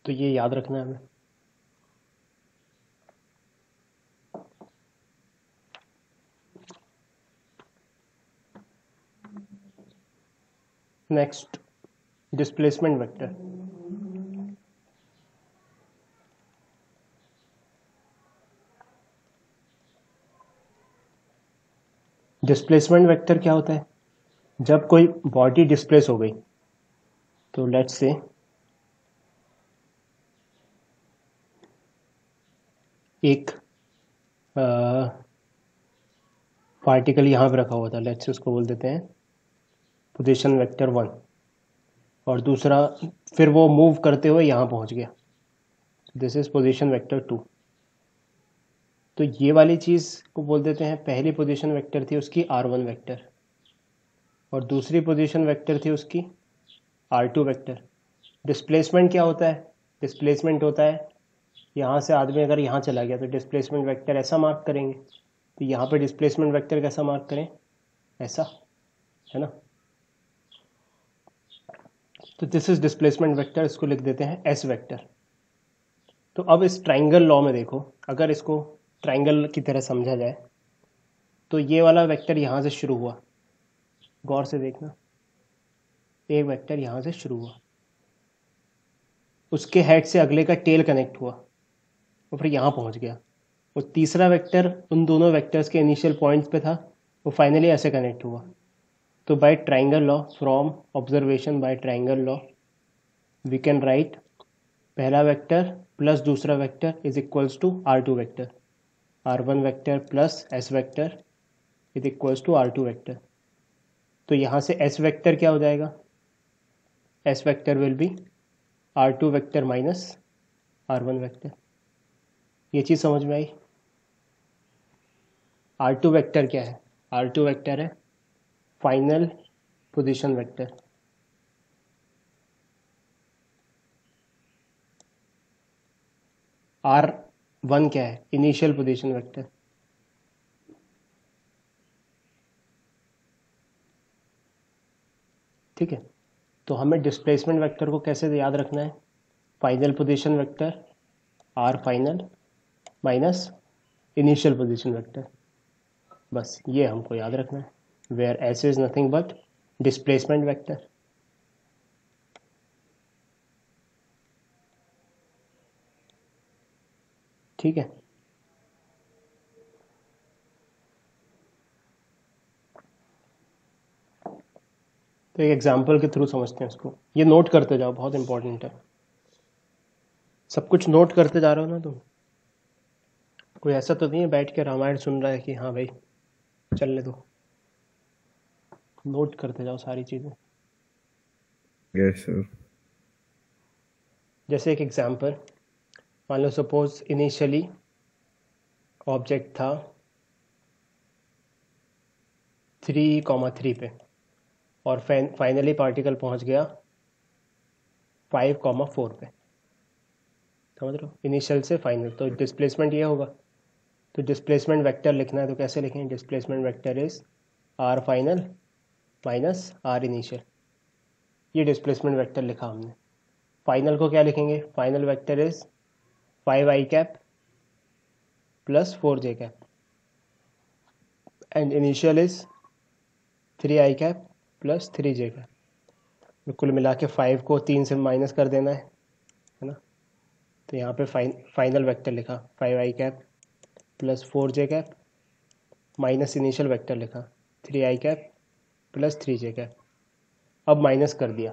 तो ये याद रखना है हमें। Next, displacement vector. Displacement vector क्या होता है, जब कोई बॉडी डिस्प्लेस हो गई, तो लेट्स से एक पार्टिकल यहाँ पे रखा हुआ था, लेट्स से उसको बोल देते हैं पोजीशन वेक्टर 1, और दूसरा फिर वो मूव करते हुए यहाँ पहुँच गया, दिस इज पोजीशन वेक्टर 2। तो ये वाली चीज़ को बोल देते हैं, पहली पोजीशन वेक्टर थी उसकी R1 वेक्टर, और दूसरी पोजीशन वेक्टर थी उसकी R2 वेक्टर। डिस्प्लेसमेंट क्या होता है, डिस्प्लेसमेंट होता है यहाँ से आदमी अगर यहाँ चला गया तो डिस्प्लेसमेंट वेक्टर ऐसा मार्क करेंगे, तो यहाँ पे डिस्प्लेसमेंट वेक्टर कैसा मार्क करें, ऐसा, है ना। तो दिस इज डिस्प्लेसमेंट वेक्टर, इसको लिख देते हैं S वेक्टर। तो अब इस ट्राइंगल लॉ में देखो, अगर इसको ट्राइंगल की तरह समझा जाए, तो ये वाला वेक्टर यहाँ से शुरू हुआ, गौर से देखना, एक वेक्टर यहाँ से शुरू हुआ, उसके हेड से अगले का टेल कनेक्ट हुआ और फिर यहाँ पहुँच गया, और तीसरा वेक्टर उन दोनों वेक्टर्स के इनिशियल पॉइंट्स पे था, वो फाइनली ऐसे कनेक्ट हुआ। तो by triangle law, from observation by triangle law, we can write पहला वेक्टर प्लस दूसरा vector is equals to R2 vector, R1 vector plus S vector is equals to R2 vector. तो यहाँ से S vector क्या हो जाएगा, S vector will be R2 vector minus R1 vector. ये चीज़ समझ में आई। R2 वेक्टर क्या है, R2 वेक्टर है फाइनल पोजीशन वेक्टर, R1 क्या है, इनिशियल पोजीशन वेक्टर। ठीक है, तो हमें डिस्प्लेसमेंट वेक्टर को कैसे याद रखना है, final position vector R final minus initial position vector, बस ये हमको याद रखना है, where S is nothing but displacement vector. ठीक है, तो एक एग्जांपल के थ्रू समझते हैं इसको, ये नोट करते जाओ, बहुत इंपॉर्टेंट है। सब कुछ नोट करते जा रहे हो ना तुम, कोई ऐसा तो नहीं है बैठ के रामायण सुन रहा है कि हाँ भाई चलने दो, नोट करते जाओ सारी चीज़ें। Yes sir. जैसे एक एग्जांपल, मान लो सपोज इनिशियली ऑब्जेक्ट था 3,3 पे, और फाइनली पार्टिकल पहुंच गया 5,4 पे, समझ रहे हो, इनिशियल से फाइनल, तो डिस्प्लेसमेंट ये होगा। तो डिस्प्लेसमेंट वेक्टर लिखना है तो कैसे लिखें, displacement vector is R final minus R initial, ये डिस्प्लेसमेंट वेक्टर लिखा हमने। फाइनल को क्या लिखेंगे, final vector is 5i cap plus 4j cap, and initial is 3i cap plus 3j cap. कुल मिला के 5 को 3 से माइनस कर देना है ना। तो यहाँ पे फाइनल वेक्टर लिखा 5i cap plus 4j cap minus initial vector लिखा 3i cap plus 3j cap. अब माइनस कर दिया,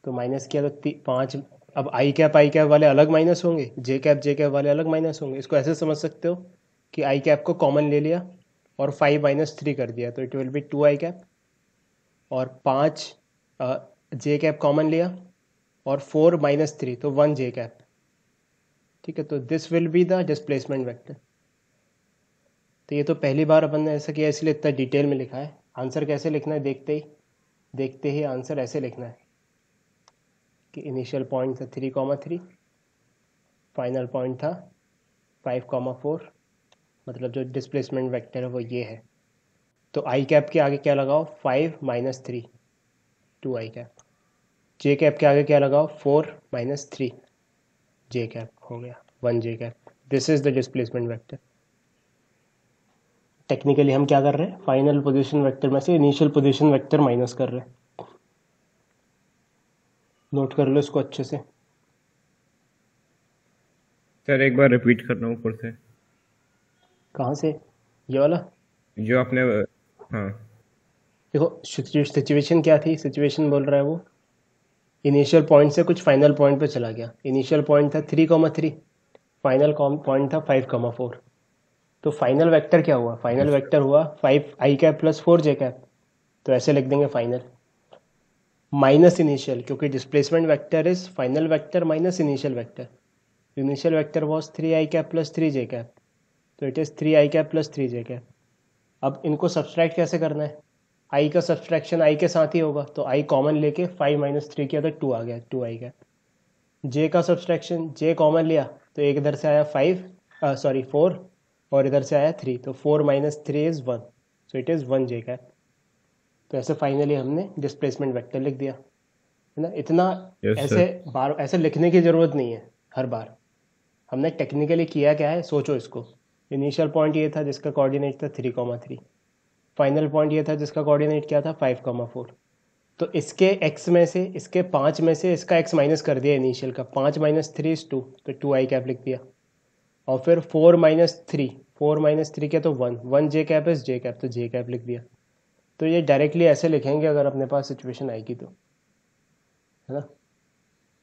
तो माइनस किया तो 5। अब आई कैप वाले अलग माइनस होंगे, जे कैप वाले अलग माइनस होंगे। इसको ऐसे समझ सकते हो कि आई कैप को कॉमन ले लिया और 5 माइनस 3 कर दिया, तो it will B 2i cap. और 5 जे कैप कॉमन लिया और 4 माइनस 3 तो 1j कैप। ठीक है, तो this will be the displacement vector. तो ये तो पहली बार अपन ने ऐसा किया, इसलिए इतना डिटेल में लिखा है। आंसर कैसे लिखना है, देखते ही आंसर ऐसे लिखना है कि इनिशियल पॉइंट था 3,3, फाइनल पॉइंट था 5,4, मतलब जो डिस्प्लेसमेंट वेक्टर है वो ये है। तो आई कैप के आगे क्या लगाओ, 5 माइनस 3 2i कैप। जे कैप के आगे क्या लगाओ, 4 माइनस 3 जे कैप, हो गया 1j cap. This is the displacement vector. Technically हम क्या कर रहे हैं, फाइनल पोजीशन वेक्टर में से इनिशियल पोजीशन वेक्टर माइनस कर रहे हैं। नोट कर लो इसको अच्छे से। सर एक बार रिपीट कर रहा हूँ ऊपर से, कहाँ से, ये वाला? जो आपने हाँ देखो सिचुएशन क्या थी, सिचुएशन बोल रहा है वो इनिशियल पॉइंट से कुछ फाइनल पॉइंट पे चला गया। इनिशियल पॉइंट था 3,3, फाइनल पॉइंट था 5,4। तो फाइनल वेक्टर क्या हुआ, फाइनल वेक्टर हुआ 5i cap plus 4j cap. तो ऐसे लिख देंगे फाइनल माइनस इनिशियल, क्योंकि displacement vector is final vector minus initial vector. Initial vector was 3i cap plus 3j cap, तो it is 3i cap plus 3j cap. अब इनको subtract कैसे करना है, i का सब्सट्रैक्शन i के साथ ही होगा, तो i कॉमन लेके 5 माइनस 3 किया तो 2 आ गया, 2i कैप। j का सब्सट्रैक्शन, j कॉमन लिया तो एक इधर से आया 4 और इधर से आया 3, तो 4 minus 3 is 1, so it is 1j cap. तो ऐसे फाइनली हमने डिस्प्लेसमेंट वेक्टर लिख दिया, है ना। इतना Yes, ऐसे बार ऐसे लिखने की ज़रूरत नहीं है हर बार। हमने टेक्निकली किया क्या है, सोचो इसको। इनिशियल पॉइंट ये था जिसका कोऑर्डिनेट था 3,3, फाइनल पॉइंट ये था जिसका कोऑर्डिनेट क्या था 5,4। तो इसके x में से, इसके 5 में से इसका x माइनस कर दिया इनिशियल का, 5 माइनस 3 इज 2, तो 2i कैप लिख दिया। और फिर 4 माइनस 3 क्या, तो 1 j cap is j cap, तो j कैप लिख दिया। तो ये डायरेक्टली ऐसे लिखेंगे अगर अपने पास सिचुएशन आएगी तो, है ना।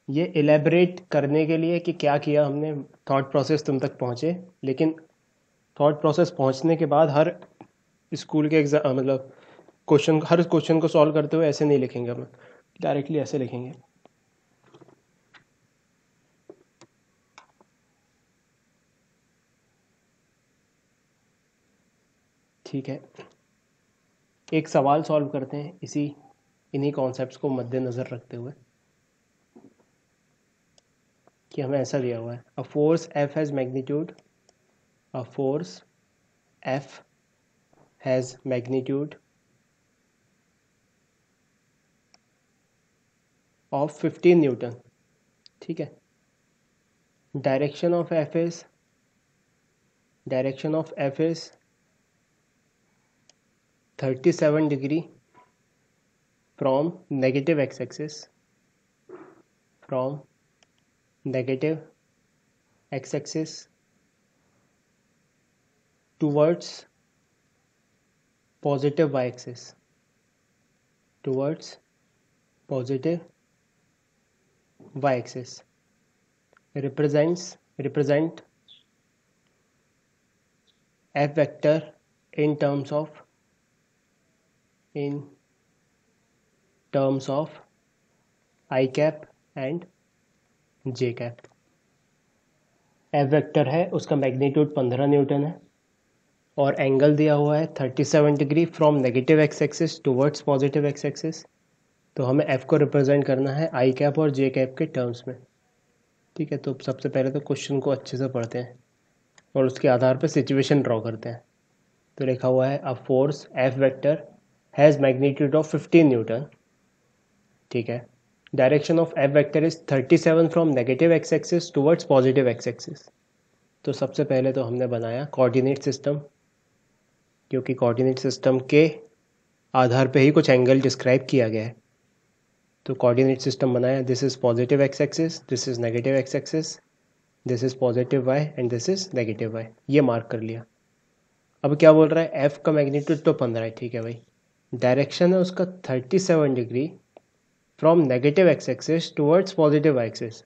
ये इलेबरेट करने के लिए कि क्या किया हमने, थॉट प्रोसेस तुम तक पहुँचे। लेकिन थॉट प्रोसेस पहुँचने के बाद हर स्कूल के एग्ज़ाम मतलब हर क्वेश्चन को सॉल्व करते हुए ऐसे नहीं लिखेंगे हम, डायरेक्टली ऐसे लिखेंगे। ठीक है, एक सवाल सॉल्व करते हैं इन्हीं कॉन्सेप्ट्स को मद्देनज़र रखते हुए कि हमें ऐसा दिया हुआ है, a force F has magnitude, a force F has magnitude of 15 Newton. ठीक है, direction of F is 37 degree from negative x axis, towards positive y axis, represent F vector in terms of I cap and J cap। F vector है, उसका magnitude 15 Newton है और angle दिया हुआ है 37 degree from negative x axis towards positive x axis. तो हमें F को रिप्रेजेंट करना है आई कैप और J कैप के टर्म्स में। ठीक है, तो सबसे पहले तो क्वेश्चन को अच्छे से पढ़ते हैं और उसके आधार पर सिचुएशन ड्रॉ करते हैं। तो लिखा हुआ है, a force F vector has magnitude of 15 Newton. ठीक है, direction of F vector is 37 from negative x axis towards positive x axis. तो सबसे पहले तो हमने बनाया कोऑर्डिनेट सिस्टम, क्योंकि कोऑर्डिनेट सिस्टम के आधार पे ही कुछ एंगल डिस्क्राइब किया गया है। तो कोऑर्डिनेट सिस्टम बनाया, this is positive x axis, this is negative x axis, this is positive y and this is negative y, ये मार्क कर लिया। अब क्या बोल रहा है, एफ का मैग्नीट्यूड तो 15 है, ठीक है भाई। डायरेक्शन है उसका 37 degree from negative x axis towards positive y axis,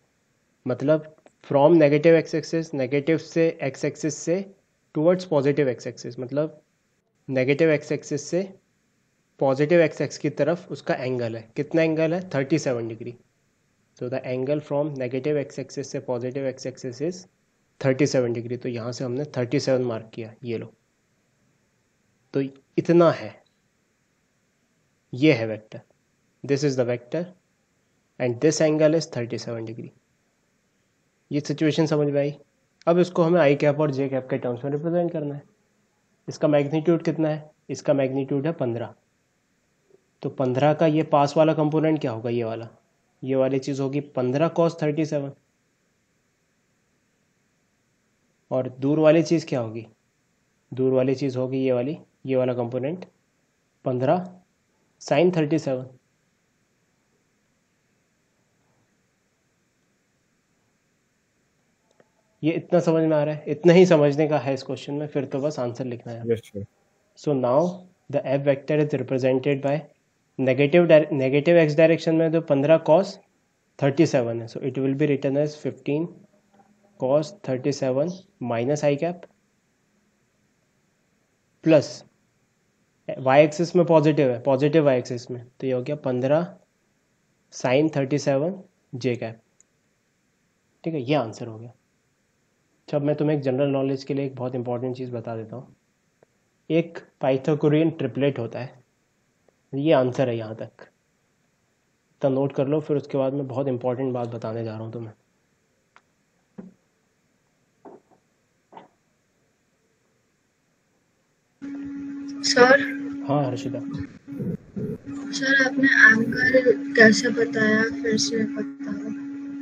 मतलब from negative x axis, negative से एक्स एक्सिस से टूवर्ड्स पॉजिटिव एक्स एक्सिस, मतलब नेगेटिव एक्स एक्सिस से पॉजिटिव एक्स एक्स की तरफ उसका एंगल है। कितना एंगल है, 37 degree. So the angle from negative x axis से positive x axis is 37 degree. तो यहाँ से हमने 37 मार्क किया, ये लो। तो इतना है, ये है vector, this is the vector and this angle is 37 degree. ये सिचुएशन समझ में आई। अब इसको हमें आई कैप और जे कैप के टर्म्स में रिप्रेजेंट करना है। इसका मैग्नीट्यूड कितना है, इसका मैग्नीट्यूड है 15। तो 15 का ये पास वाला कंपोनेंट क्या होगा, ये वाली चीज़ होगी 15 cos 37, और दूर वाली चीज़ क्या होगी, दूर वाली चीज़ होगी ये वाला कंपोनेंट 15 sin 37। ये इतना समझ में आ रहा है, इतना ही समझने का है इस क्वेश्चन में, फिर तो बस आंसर लिखना है। Yes sir. So now the f vector is represented by negative x direction में तो 15 cos 37 है, so it will be written as 15 cos 37 minus i cap plus y axis में पॉजिटिव है, पॉजिटिव वाई एक्सिस में, तो ये हो गया 15 sin 37 जे कैप। ठीक है, ये आंसर हो गया। अब मैं तुम्हें एक जनरल नॉलेज के लिए एक बहुत इंपॉर्टेंट चीज़ बता देता हूँ। एक पाइथागोरियन ट्रिपलेट होता है, ये आंसर है यहाँ तक, तो नोट कर लो, फिर उसके बाद मैं बहुत इंपॉर्टेंट बात बताने जा रहा हूँ तुम्हें। सर हाँ हर्षिता। सर आपने एंगल कैसे बताया, फिर से बताओ।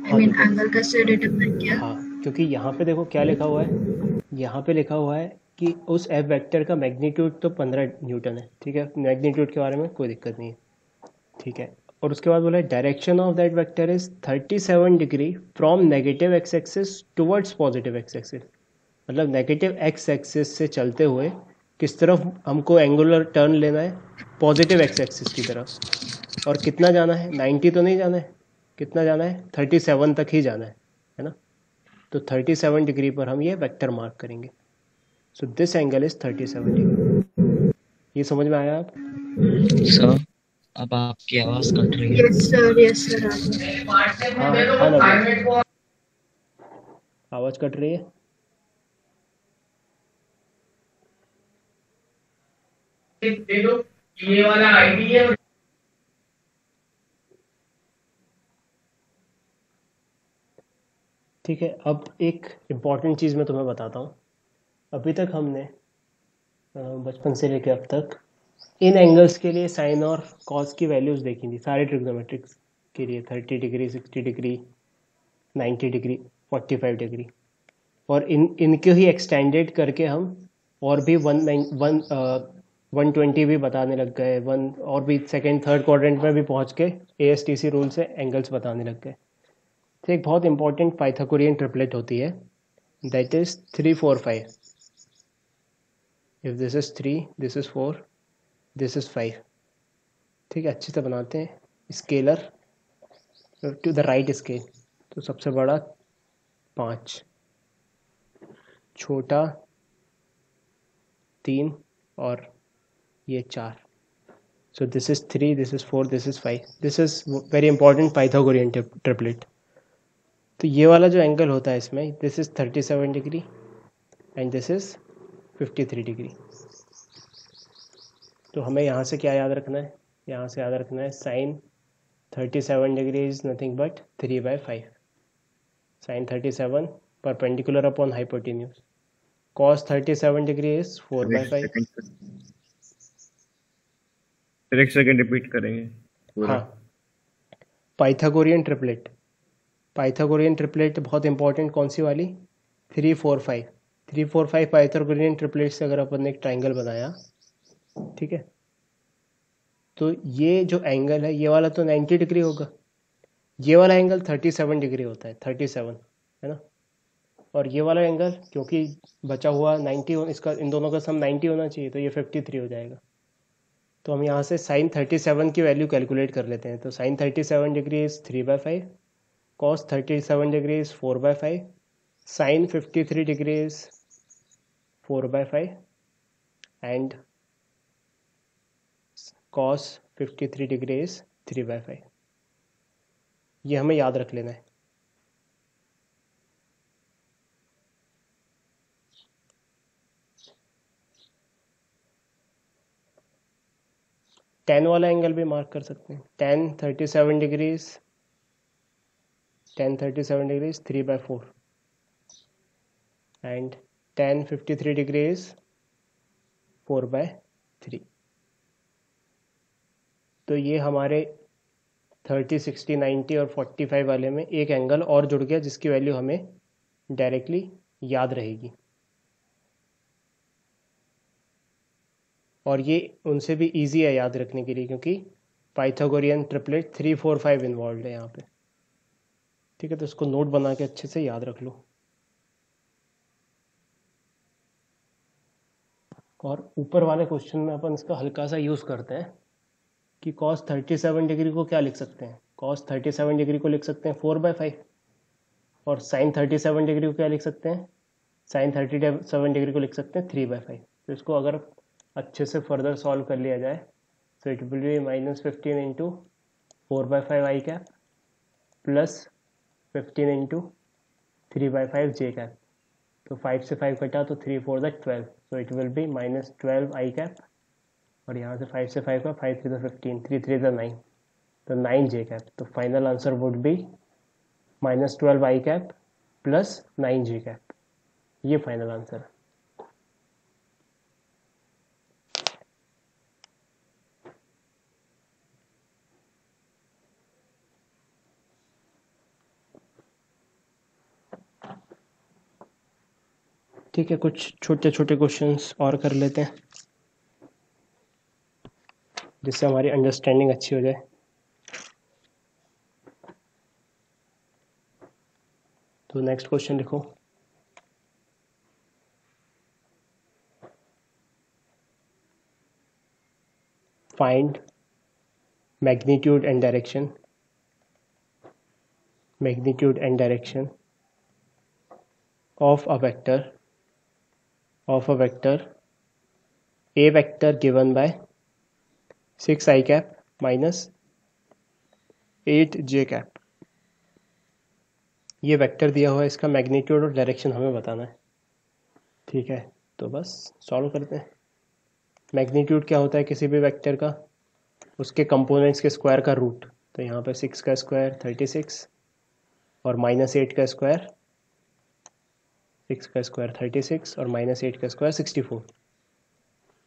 आई मीन एंगल कैसे डिटरमाइन किया? हाँ, क्योंकि यहाँ पे देखो क्या लिखा हुआ है, यहाँ पे लिखा हुआ है कि उस एफ वेक्टर का मैग्नीट्यूड तो 15 न्यूटन है, ठीक है, मैग्नीट्यूड के बारे में कोई दिक्कत नहीं है, ठीक है। और उसके बाद बोला है direction of that vector is 37 degree from negative x axis towards positive x axis, मतलब नेगेटिव एक्स एक्सिस से चलते हुए किस तरफ हमको एंगुलर टर्न लेना है, पॉजिटिव एक्स एक्सिस की तरफ। और कितना जाना है, 90 तो नहीं जाना है, कितना जाना है, 37 तक ही जाना है ना। तो 37 डिग्री पर हम ये वेक्टर मार्क करेंगे। So this angle is 37 degree. ये समझ में आया आप? सर अब आपकी आवाज कट रही है। यस सर हाँ ना, आवाज़ कट रही है। ये वाला आईडी है। ठीक है, अब एक इम्पॉर्टेंट चीज़ मैं तुम्हें बताता हूँ। अभी तक हमने बचपन से लेकर अब तक इन एंगल्स के लिए साइन और कॉस की वैल्यूज़ देखी थी, सारे ट्रिग्नोमेट्रिक्स के लिए, 30 डिग्री, 60 डिग्री, 90 डिग्री, 45 डिग्री, और इनको ही एक्सटेंडेड करके हम और भी 120 भी बताने लग गए, और भी सेकेंड थर्ड क्वाड्रेंट में भी पहुँच के ASTC रूल से एंगल्स बताने लग गए। तो एक बहुत इंपॉर्टेंट पाइथागोरियन ट्रिपलेट होती है, that is 3 4 5। If this is 3, this is 4, this is 5। ठीक है, अच्छे से बनाते हैं। Scalar to the right scale, तो सबसे बड़ा 5, छोटा 3, और ये 4। So this is 3, this is 4, this is 5। This is very important Pythagorean triplet. तो ये वाला जो एंगल होता है इसमें, this is 37 degree and this is 53 degree. तो हमें यहाँ से क्या याद रखना है, यहाँ से याद रखना है sine 37 degree is nothing but 3/5। Sine 37 perpendicular upon hypotenuse. Cos 37 degree is 4/5। फिर एक सेकंड रिपीट करेंगे पूरा। हाँ, पाइथागोरियन ट्रिपलेट बहुत इंपॉर्टेंट, कौन सी वाली, 3 4 5। 3 4 5 पाइथागोरियन ट्रिपलेट से अगर अपन ने एक ट्राइंगल बनाया, ठीक है, तो ये जो एंगल है ये वाला तो 90 डिग्री होगा, ये वाला एंगल 37 डिग्री होता है, 37 है ना। और ये वाला एंगल क्योंकि बचा हुआ 90, इसका इन दोनों का सम 90 होना चाहिए, तो ये 53 हो जाएगा। तो हम यहाँ से साइन 37 की वैल्यू कैलकुलेट कर लेते हैं। तो sine 37 degree is 3/5, cos 37 degree is 4/5, sine 53 degree is 4/5 and cos 53 degree is 3/5। ये हमें याद रख लेना है। tan वाला एंगल भी मार्क कर सकते हैं। tan 37 degrees 3/4 and tan 53 degrees 4/3। तो ये हमारे 30, 60, 90 और 45 वाले में एक एंगल और जुड़ गया जिसकी वैल्यू हमें डायरेक्टली याद रहेगी। और ये उनसे भी इजी है याद रखने के लिए क्योंकि पाइथागोरियन ट्रिपलेट 3, 4, 5 इन्वॉल्व है यहाँ पे। ठीक है, तो इसको नोट बना के अच्छे से याद रख लो। और ऊपर वाले क्वेश्चन में अपन इसका हल्का सा यूज़ करते हैं कि cos 37 डिग्री को क्या लिख सकते हैं। cos 37 डिग्री को लिख सकते हैं 4/5 और sin 37 डिग्री को क्या लिख सकते हैं, sin 37 डिग्री को लिख सकते हैं 3/5। तो इसको अगर अच्छे से फर्दर सॉल्व कर लिया जाए तो it will B -15 into 4/5 I cap plus 15 into 3/5 J cap. तो 5 से 5 कटा तो 3 4 12, सो it will B -12 I cap. और यहाँ से 5 से 5 का 5 3 15, 3 3 9, तो 9 जे कैप। तो final answer would be -12 I cap plus 9 J cap. ये फाइनल आंसर है। ठीक है, कुछ छोटे छोटे क्वेश्चंस और कर लेते हैं जिससे हमारी अंडरस्टैंडिंग अच्छी हो जाए। तो नेक्स्ट क्वेश्चन लिखो। Find magnitude and direction of a vector A vector given by 6 I cap minus 8 j cap। ये वेक्टर दिया हुआ है, इसका मैग्नीट्यूड और डायरेक्शन हमें बताना है। ठीक है, तो बस सॉल्व करते हैं। मैग्नीट्यूड क्या होता है किसी भी वेक्टर का, उसके कंपोनेंट्स के स्क्वायर का रूट। तो यहाँ पे 6 का स्क्वायर 36 और -8 का स्क्वायर, 6 का स्क्वायर 36 और -8 का स्क्वायर 64।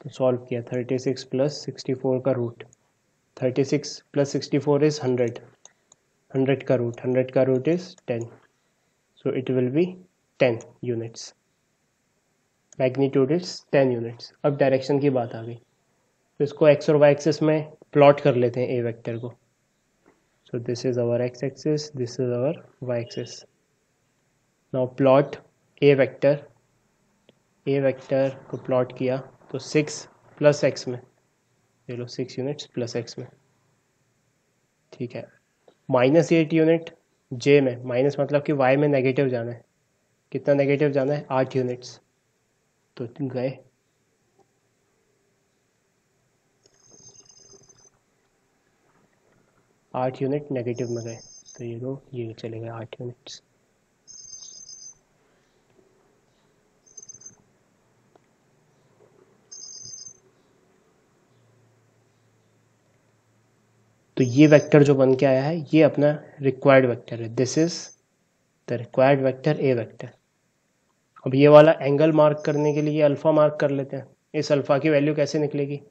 तो सॉल्व किया, 36 प्लस 64 का रूट, 36 प्लस 64 इज 100, 100 का root is 10, so it will be 10 units. Magnitude is 10 units. अब डायरेक्शन की बात आ गई, तो इसको एक्स और वाई एक्सिस में प्लॉट कर लेते हैं ए वेक्टर को। So this is our X axis, this is our Y axis. Now plot A vector को प्लॉट किया तो 6 प्लस एक्स में, ये लो 6 यूनिट्स प्लस एक्स में। ठीक है, -8 यूनिट जे में, माइनस मतलब कि वाई में नेगेटिव जाना है। कितना नेगेटिव जाना है, 8 यूनिट्स। तो गए 8 यूनिट नेगेटिव में गए, तो ये दो ये चले गए 8 यूनिट्स। तो ये वेक्टर जो बन के आया है ये अपना रिक्वायर्ड वेक्टर है। This is the required vector A vector. अब ये वाला एंगल मार्क करने के लिए अल्फा मार्क कर लेते हैं। इस अल्फा की वैल्यू कैसे निकलेगी,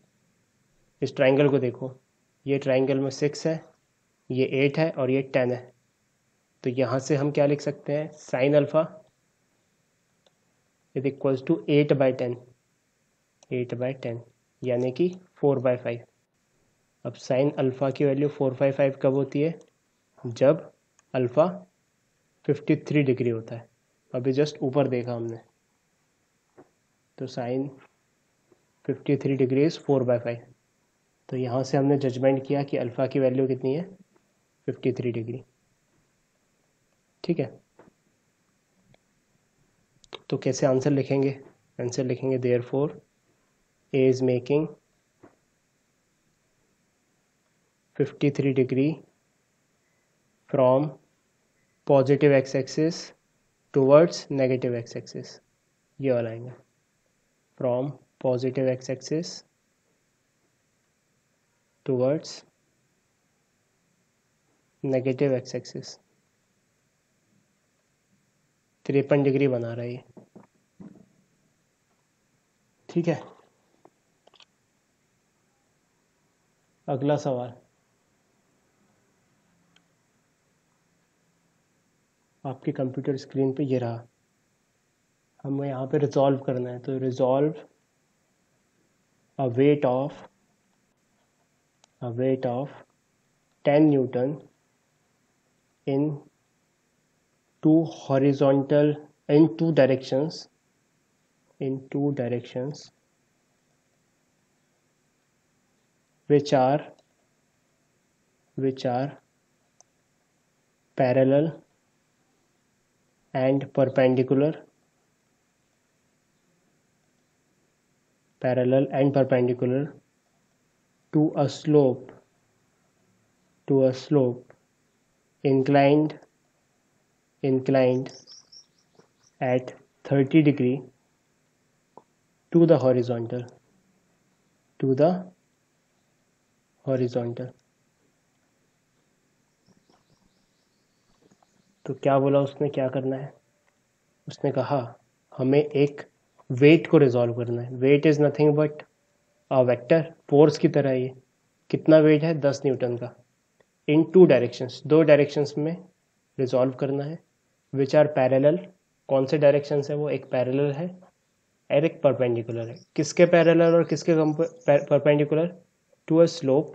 इस ट्राइंगल को देखो, ये ट्राइंगल में 6 है, ये 8 है और ये 10 है। तो यहाँ से हम क्या लिख सकते हैं, sine alpha is equals to 8/10, 8/10 यानी कि 4/5। अब साइन अल्फ़ा की वैल्यू 455 कब होती है? जब अल्फ़ा 53 डिग्री होता है। अभी जस्ट ऊपर देखा हमने, तो साइन 53 डिग्री इज़ 4/5। तो यहाँ से हमने जजमेंट किया कि अल्फ़ा की वैल्यू कितनी है? 53 डिग्री। ठीक है, तो कैसे आंसर लिखेंगे? आंसर लिखेंगे therefore A is making 53 degree from positive x axis towards negative x axis. ये वाला आएगा, from positive x axis towards negative x axis. 53 degree बना रहा है ये। ठीक है, अगला सवाल आपके कंप्यूटर स्क्रीन पे ये रहा। हमें यहाँ पे रिजॉल्व करना है, तो resolve a weight of 10 Newton in two directions which are parallel and perpendicular to a slope inclined at 30 degree to the horizontal तो क्या बोला उसने, क्या करना है? उसने कहा हमें एक वेट को रिजॉल्व करना है। Weight is nothing but a vector, force की तरह। ये कितना वेट है? 10 न्यूटन का। इन 2 डायरेक्शंस, 2 डायरेक्शंस में रिजॉल्व करना है। विच आर पैरेलल, कौन से डायरेक्शंस है वो? एक पैरेलल है और एक परपेंडिकुलर है। किसके पैरेलल और किसके perpendicular? To a slope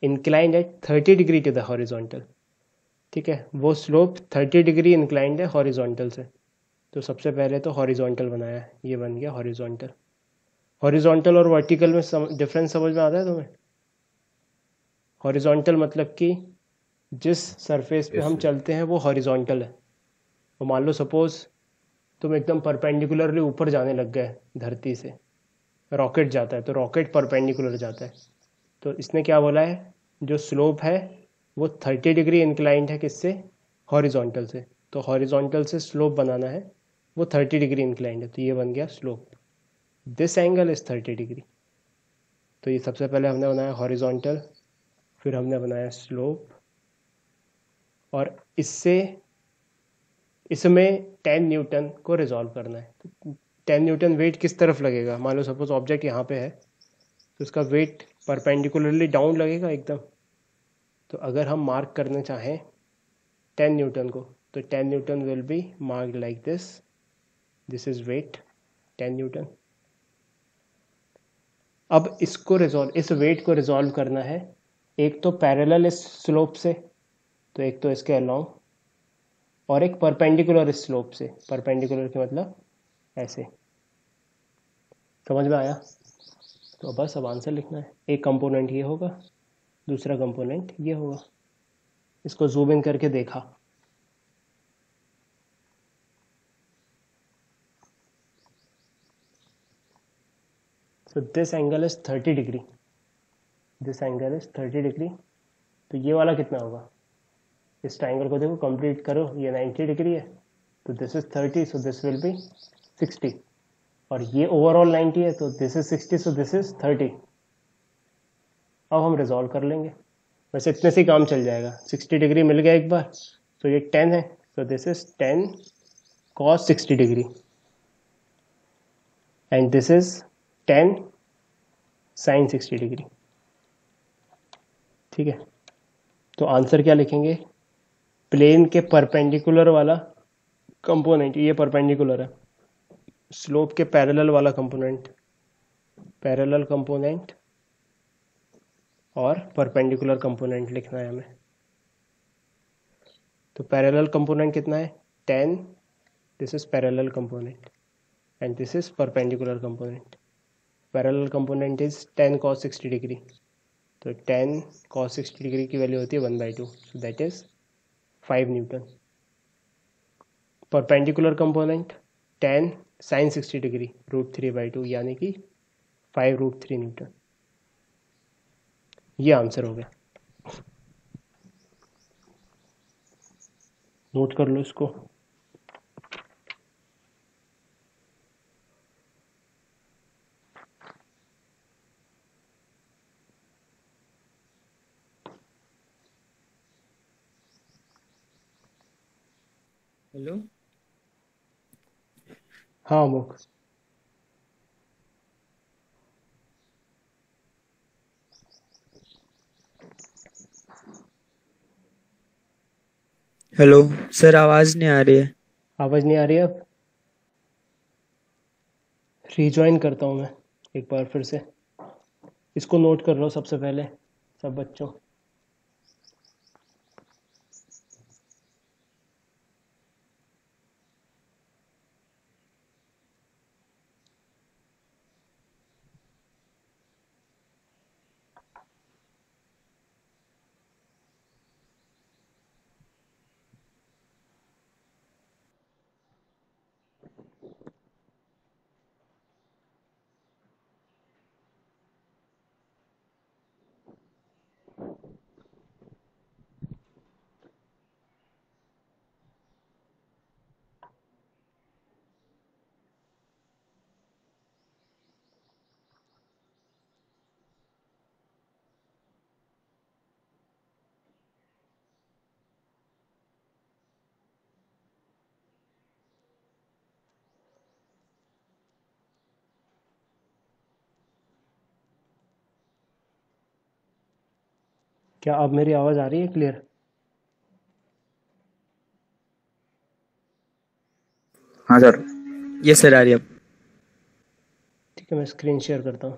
inclined at 30 degree to the horizontal. ठीक है, वो स्लोप 30 डिग्री इंक्लाइंड है हॉरिजॉन्टल से। तो सबसे पहले तो हॉरिजॉन्टल बनाया है, ये बन गया हॉरिजॉन्टल। हॉरिजॉन्टल और वर्टिकल में डिफरेंस समझ में आता है तुम्हें? हॉरिजॉन्टल मतलब कि जिस सरफेस पे हम चलते हैं वो हॉरिजॉन्टल है। तो मान लो सपोज तुम एकदम परपेंडिकुलरली ऊपर जाने लग गए धरती से, रॉकेट जाता है तो रॉकेट परपेंडिकुलर जाता है। तो इसने क्या बोला है? जो स्लोप है वो 30 डिग्री इंक्लाइंड है, किससे? हॉरिजॉन्टल से। तो हॉरिजॉन्टल से स्लोप बनाना है, वो 30 डिग्री इंक्लाइंड है, तो ये बन गया slope. This angle is 30 degree. तो ये सबसे पहले हमने बनाया हॉरिजॉन्टल, फिर हमने बनाया स्लोप, और इसमें 10 न्यूटन को रिजॉल्व करना है। तो 10 न्यूटन वेट किस तरफ लगेगा? मान लो सपोज ऑब्जेक्ट यहाँ पे है, तो इसका वेट परपेंडिकुलरली डाउन लगेगा एकदम। तो अगर हम मार्क करना चाहें 10 न्यूटन को, तो 10 newton will be marked like this is weight 10 newton. अब इस वेट को रिजॉल्व करना है, एक तो पैरेलल इस स्लोप से, तो एक तो इसके अलोंग, और एक परपेंडिकुलर इस स्लोप से। परपेंडिकुलर के मतलब ऐसे। समझ में आया? तो बस अब आंसर लिखना है। एक कंपोनेंट ये होगा, दूसरा कंपोनेंट ये होगा। इसको जूम इन करके देखा, तो दिस एंगल इज 30 डिग्री, तो ये वाला कितना होगा? इस ट्राइंगल को देखो, कंप्लीट करो, ये 90 डिग्री है, तो this is 30, so this will B 60, और ये ओवरऑल 90 है, तो this is 60, so this is 30। अब हम रिजॉल्व कर लेंगे, वैसे इतने से काम चल जाएगा। 60 डिग्री मिल गया एक बार, तो ये 10 है, so this is 10 cos 60 degree and this is 10 sin 60 degree. ठीक है, तो आंसर क्या लिखेंगे? प्लेन के परपेंडिकुलर वाला कंपोनेंट, ये परपेंडिकुलर है, स्लोप के पैरेलल वाला कंपोनेंट और परपेंडिकुलर कंपोनेंट लिखना है हमें। तो पैरेलल कंपोनेंट कितना है 10, this is parallel component and this is perpendicular component. Parallel component is 10 cos 60 degree, तो 10 cos 60 डिग्री की वैल्यू होती है 1/2, so that is 5 Newton. Perpendicular component 10 sin 60 degree √3/2 यानी कि 5√3 न्यूटन। ये आंसर हो गया, नोट कर लो इसको। हेलो। हाँ अमोक, हेलो सर, आवाज नहीं आ रही है। आवाज़ नहीं आ रही है? अब रीजॉइन करता हूँ मैं एक बार फिर से। इसको नोट कर लो सबसे पहले सब बच्चों। क्या अब मेरी आवाज़ आ रही है क्लियर? हाँ सर, ये सर आ रही है अब। ठीक है, मैं स्क्रीन शेयर करता हूँ।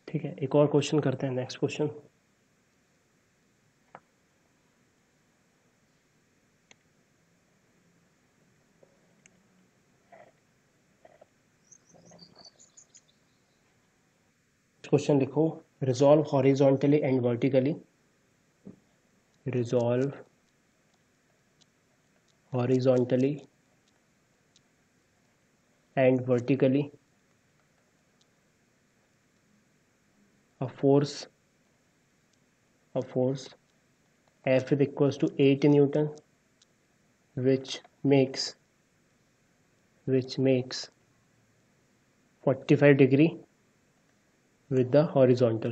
ठीक है, एक और क्वेश्चन करते हैं, नेक्स्ट क्वेश्चन। क्वेश्चन लिखो, resolve horizontally and vertically, resolve horizontally and vertically a force F is equals to 8 Newton which makes 45 degree with the horizontal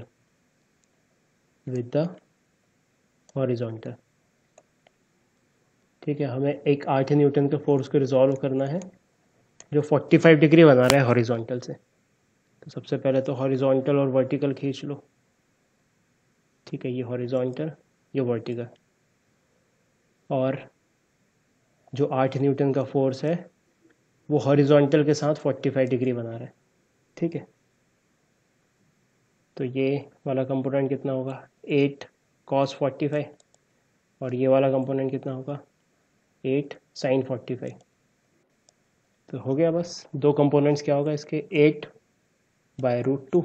ठीक है, हमें एक 8 न्यूटन के फोर्स को रिजॉल्व करना है जो 45 डिग्री बना रहा है हॉरिजॉन्टल से। तो सबसे पहले तो हॉरिजॉन्टल और वर्टिकल खींच लो। ठीक है, ये हॉरिजॉन्टल ये वर्टिकल, और जो 8 न्यूटन का फोर्स है वो हॉरिजॉन्टल के साथ 45 डिग्री बना रहा है। ठीक है, तो ये वाला कंपोनेंट कितना होगा 8 cos 45 और ये वाला कंपोनेंट कितना होगा 8 sin 45। तो हो गया बस, दो कंपोनेंट्स क्या होगा इसके 8/√2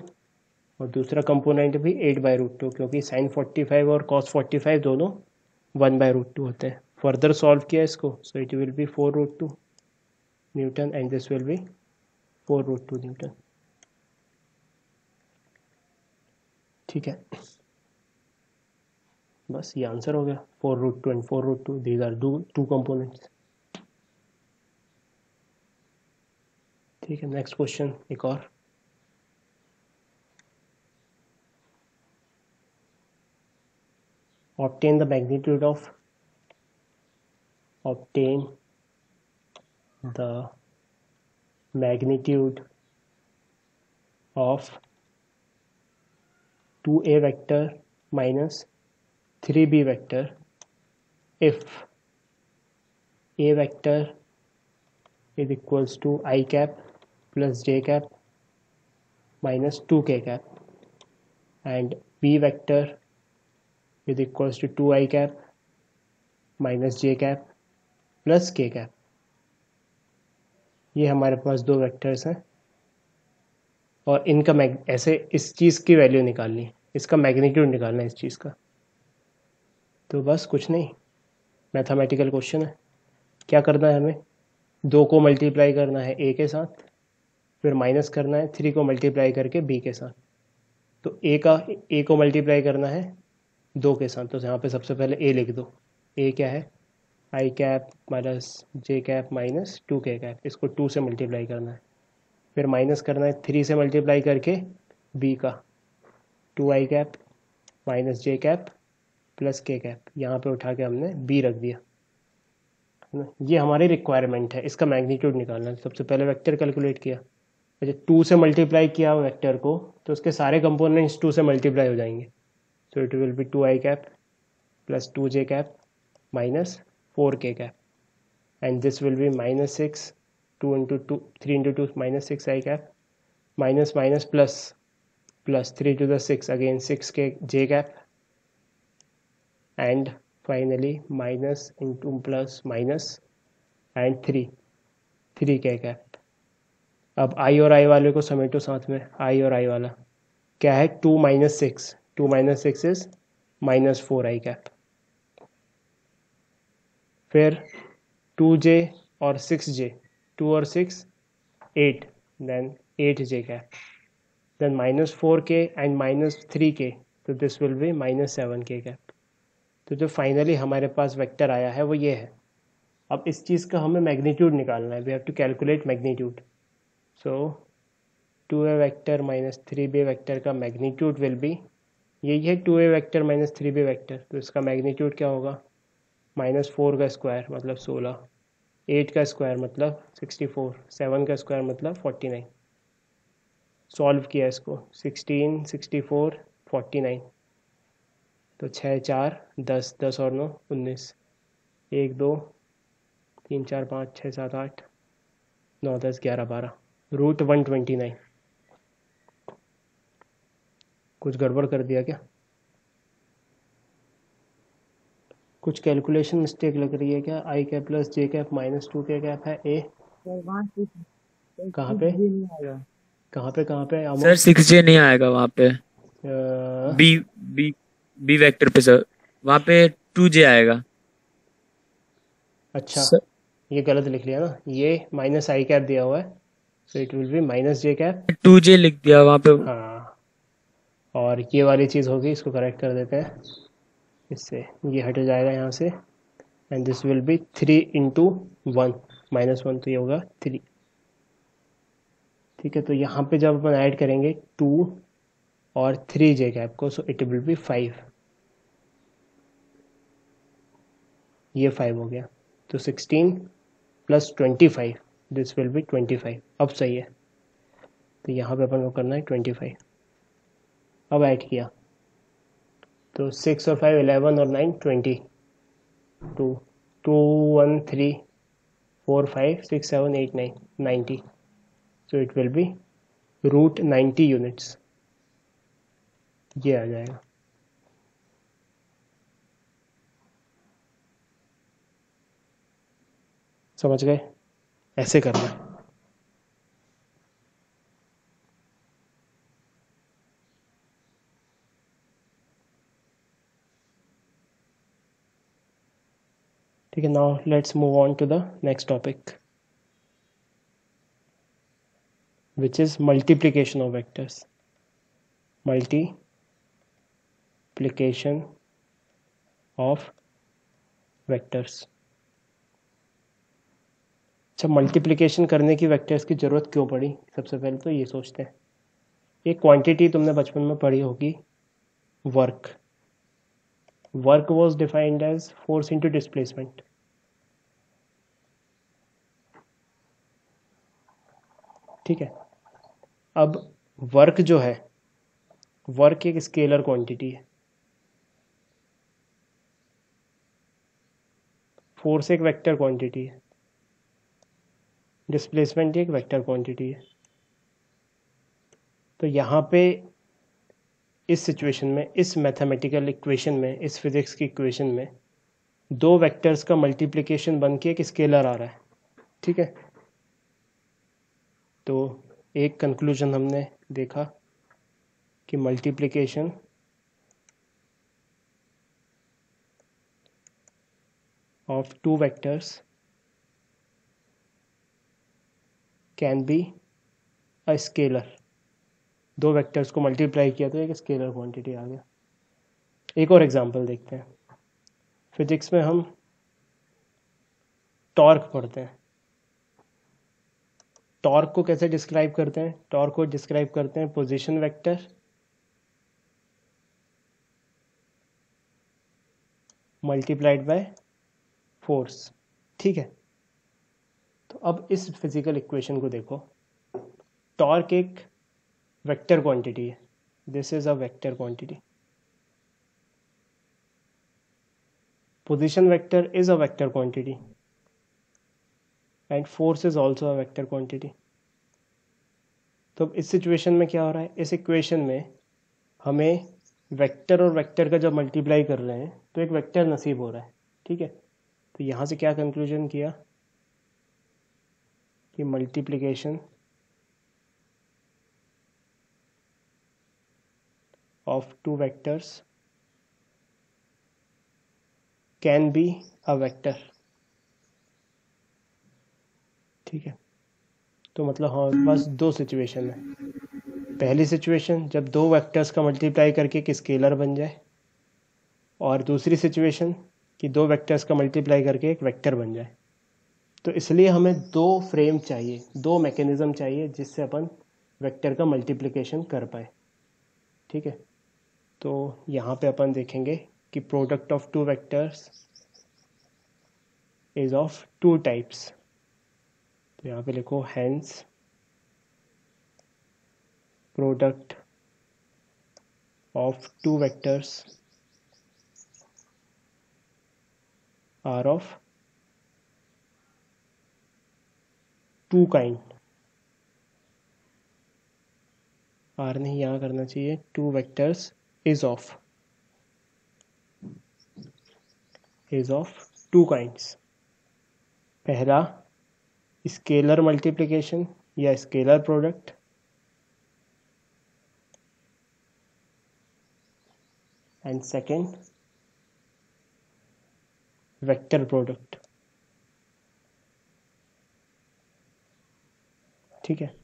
और दूसरा कंपोनेंट भी 8/√2 क्योंकि sin 45 और cos 45 दोनों 1/√2 होते हैं। फर्दर सॉल्व किया इसको, so it will be 4√2 newton and this will be 4√2 newton. ठीक है, बस ये आंसर हो गया, 4√2 and 4√2 these are two components. ठीक है, नेक्स्ट क्वेश्चन एक और। obtain the magnitude of of 2a vector minus 3b vector if a vector is equals to I cap plus J cap minus 2k cap, and B vector is equals to 2i cap minus J cap plus k cap. ये हमारे पास दो vectors हैं और इनका ऐसे इस चीज़ की value निकालनी है, इसका मैग्नीट्यूड निकालना है इस चीज़ का। तो बस कुछ नहीं, मैथमेटिकल क्वेश्चन है। क्या करना है हमें, 2 को मल्टीप्लाई करना है a के साथ, फिर माइनस करना है 3 को मल्टीप्लाई करके b के साथ। तो a को मल्टीप्लाई करना है 2 के साथ, तो यहाँ पे सबसे पहले a लिख दो। a क्या है, आई cap minus J cap minus 2k cap, इसको 2 से मल्टीप्लाई करना है। फिर माइनस करना है 3 से मल्टीप्लाई करके b का, 2i cap minus J cap plus k cap. यहाँ पे उठा के हमने b रख दिया, है ना। ये हमारी रिक्वायरमेंट है, इसका मैग्नीट्यूड निकालना है। सबसे पहले वेक्टर कैलकुलेट किया, अच्छा 2 से मल्टीप्लाई किया वेक्टर को, तो उसके सारे कंपोनेंट्स 2 से मल्टीप्लाई हो जाएंगे। सो it will B 2i cap plus 2j cap minus 4k cap, and this will B minus 6, 2 into 2, 3 into 2 minus 6i cap, minus minus plus, plus 3 to the 6 again 6k j cap, and finally minus into plus minus and 3k cap। अब i और i वाले को समेटो साथ में, i और i वाला क्या है, 2 minus 6, 2 minus 6 is minus 4i cap। फिर 2j और 6j, 2 और 6 8, then 8j cap, then minus 4k and minus 3k, तो this will be minus 7k cap। तो जो फाइनली हमारे पास वेक्टर आया है वो ये है। अब इस चीज़ का हमें मैग्नीट्यूड निकालना है, we have to calculate magnitude. So 2a vector minus 3b vector का मैग्नीट्यूड विल बी, यही है 2a vector minus 3b vector, तो इसका मैग्नीट्यूड क्या होगा, -4 का स्क्वायर मतलब 16, 8 का स्क्वायर मतलब 64, 7 का स्क्वायर मतलब 49। सॉल्व किया इसको, 16, 64, 49, तो 6 4 10, 10 और 9 19, 1 2 3 4 5 6 7 8 9 10 11 12, रूट 129। कुछ गड़बड़ कर दिया क्या, कुछ कैलकुलेशन मिस्टेक लग रही है क्या। आई cap plus J cap minus 2k cap है ए, कहाँ पे कहाँ पे सर 6j नहीं आएगा वहाँ पे, बी बी बी वेक्टर पे सर, वहाँ पे 2j आएगा। अच्छा सर ये गलत लिख लिया ना, ये माइनस आई कैप दिया हुआ है, so it will B minus J cap. 2j लिख दिया वहाँ पे। हाँ, और ये वाली चीज़ होगी, इसको करेक्ट कर देते हैं, इससे ये हट जाएगा यहाँ से, and this will B 3 into 1 minus 1, तो ये होगा 3। ठीक है, तो यहाँ पे जब अपन ऐड करेंगे 2 और 3j कैप को, सो इट विल बी 5, ये 5 हो गया, तो 16 प्लस 25, दिस विल बी 25। अब सही है, तो यहाँ पे अपन को करना है 25। अब ऐड किया तो 6 और 5 11 और 9 20, 2 2 1 3 4 5 6 7 8 9 90, so it will be root 90 units, ये आ जाएगा। समझ गए, ऐसे करना है। ठीक है, now let's move on to the next topic, which is multiplication of vectors, multiplication of vectors। अच्छा, मल्टीप्लिकेशन करने की वेक्टर्स की ज़रूरत क्यों पड़ी, सबसे पहले तो ये सोचते हैं। एक क्वांटिटी तुमने बचपन में पढ़ी होगी, work. Work was defined as force into displacement. ठीक है, अब वर्क जो है, वर्क एक स्केलर क्वांटिटी है, फोर्स एक वेक्टर क्वांटिटी है। डिस्प्लेसमेंट एक वेक्टर क्वांटिटी है। तो यहाँ पे इस सिचुएशन में, इस मैथमेटिकल इक्वेशन में, इस फिजिक्स की इक्वेशन में दो वेक्टर्स का मल्टीप्लिकेशन बन के एक स्केलर आ रहा है, ठीक है। तो एक कंक्लूजन हमने देखा कि multiplication of two vectors can be a scalar. दो वेक्टर्स को मल्टीप्लाई किया तो एक स्केलर क्वांटिटी आ गया। एक और एग्जांपल देखते हैं। फिजिक्स में हम टॉर्क पढ़ते हैं। टॉर्क को कैसे डिस्क्राइब करते हैं? टॉर्क को डिस्क्राइब करते हैं position vector multiplied by force, ठीक है। तो अब इस फिजिकल इक्वेशन को देखो। टॉर्क एक वेक्टर क्वांटिटी है, this is a vector quantity. Position vector is a vector quantity and force is also a vector quantity. तो इस सिचुएशन में क्या हो रहा है? इस इक्वेशन में हमें वेक्टर और वेक्टर का जब मल्टीप्लाई कर रहे हैं तो एक वेक्टर नसीब हो रहा है, ठीक है। तो यहाँ से क्या कंक्लूजन किया कि multiplication of two vectors can be a vector, ठीक है। तो मतलब हमारे पास दो सिचुएशन है। पहली सिचुएशन जब दो वेक्टर्स का मल्टीप्लाई करके एक स्केलर बन जाए, और दूसरी सिचुएशन कि दो वेक्टर्स का मल्टीप्लाई करके एक वेक्टर बन जाए। तो इसलिए हमें दो फ्रेम चाहिए, दो मैकेनिज्म चाहिए जिससे अपन वेक्टर का मल्टीप्लिकेशन कर पाए, ठीक है। तो यहाँ पे अपन देखेंगे कि product of two vectors is of two types. तो यहाँ पे लिखो hence product of two vectors are of two kind. Are नहीं यहाँ करना चाहिए, two vectors is of two kinds. पहला स्केलर मल्टीप्लिकेशन या scalar product, and second vector product, ठीक है।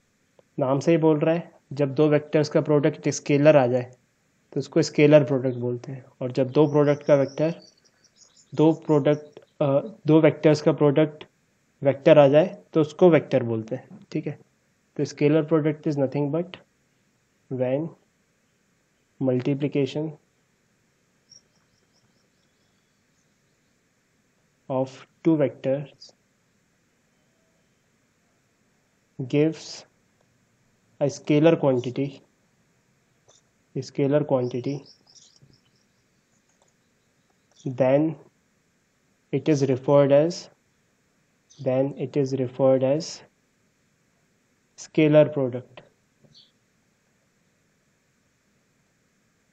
नाम से ही बोल रहा है, जब दो वेक्टर्स का प्रोडक्ट स्केलर आ जाए तो उसको स्केलर प्रोडक्ट बोलते हैं, और जब दो वेक्टर्स का प्रोडक्ट वेक्टर आ जाए तो उसको वेक्टर बोलते हैं, ठीक है। तो scalar product is nothing but when multiplication of two vectors gives a scalar quantity then it is referred as scalar product.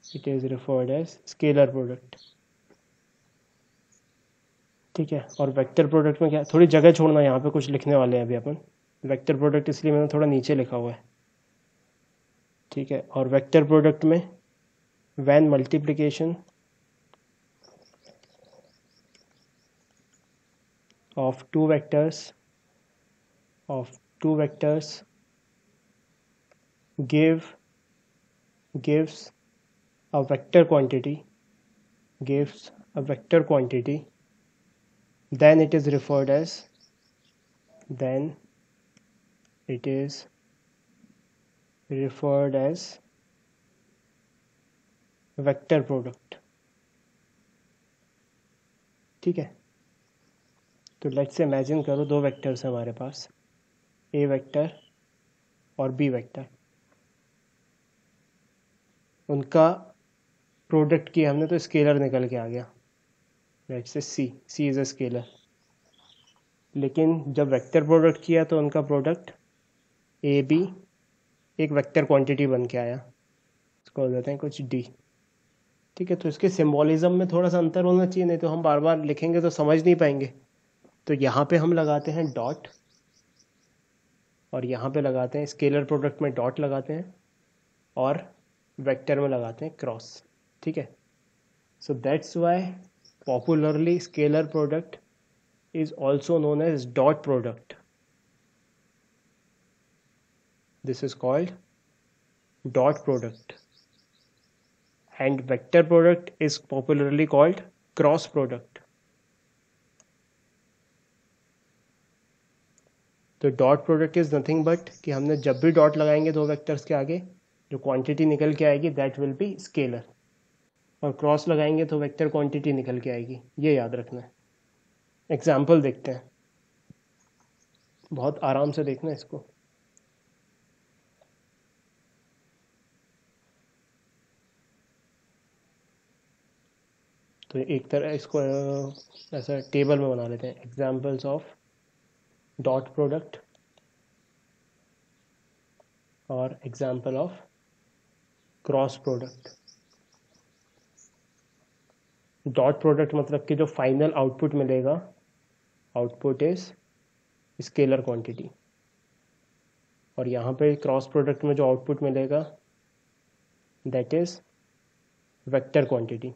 It is referred as scalar product, ठीक है। और वेक्टर प्रोडक्ट में क्या, थोड़ी जगह छोड़ना, यहाँ पे कुछ लिखने वाले हैं अभी अपन। वेक्टर प्रोडक्ट इसलिए मैंने थोड़ा नीचे लिखा हुआ है, ठीक है। और वेक्टर प्रोडक्ट में when multiplication of two vectors gives a vector quantity then it is referred as vector product, ठीक है। तो लेट्स इमेजिन करो दो वेक्टर्स हैं हमारे पास, ए वेक्टर और बी वेक्टर। उनका प्रोडक्ट किया हमने तो स्केलर निकल के आ गया, let's say C is a scalar. लेकिन जब वेक्टर प्रोडक्ट किया तो उनका प्रोडक्ट ए बी एक वेक्टर क्वांटिटी बन के आया, इसको बोल देते हैं कुछ डी। ठीक है, तो इसके सिंबॉलिज्म में थोड़ा सा अंतर होना चाहिए, नहीं तो हम बार बार लिखेंगे तो समझ नहीं पाएंगे। तो यहाँ पे हम लगाते हैं डॉट, और यहाँ पे लगाते हैं स्केलर प्रोडक्ट में डॉट लगाते हैं, और वेक्टर में लगाते हैं क्रॉस। ठीक है, so that's why popularly scalar product is also known as dot product. This is called dot product, and vector product is popularly called cross product. तो dot product is nothing but कि हमने जब भी dot लगाएंगे दो vectors के आगे, जो क्वांटिटी निकल के आएगी दैट विल बी स्केलर, और क्रॉस लगाएंगे तो वेक्टर क्वांटिटी निकल के आएगी। ये याद रखना है। एग्जाम्पल देखते हैं, बहुत आराम से देखना इसको। तो एक तरह इसको ऐसा टेबल में बना लेते हैं, एग्जाम्पल्स ऑफ डॉट प्रोडक्ट और example of cross product. Dot product मतलब कि जो फाइनल आउटपुट मिलेगा, आउटपुट इज स्केलर क्वांटिटी, और यहाँ पे क्रॉस प्रोडक्ट में जो आउटपुट मिलेगा दैट इज वेक्टर क्वांटिटी।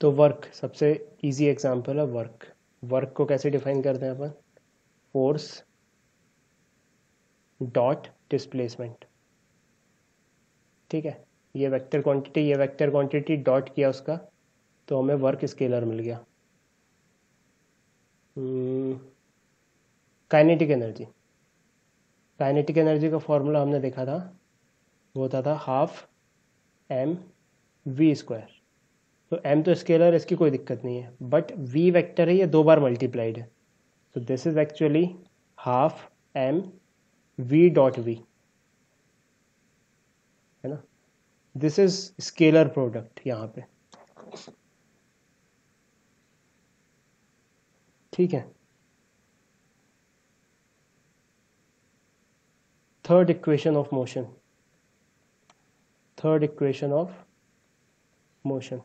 तो वर्क सबसे इजी एग्जांपल है वर्क। वर्क को कैसे डिफाइन करते हैं अपन? Force dot displacement. ठीक है, ये वेक्टर क्वांटिटी, ये वेक्टर क्वांटिटी डॉट किया उसका, तो हमें वर्क स्केलर मिल गया। काइनेटिक एनर्जी, काइनेटिक एनर्जी का फॉर्मूला हमने देखा था, वो होता था हाफ एम वी स्क्वायर। तो एम तो स्केलर, इसकी कोई दिक्कत नहीं है, बट वी वेक्टर है, ये दो बार मल्टीप्लाइड है, तो this is actually half M V dot V, है ना। दिस इज स्केलर प्रोडक्ट यहाँ पे। ठीक है, third equation of motion, third equation of motion,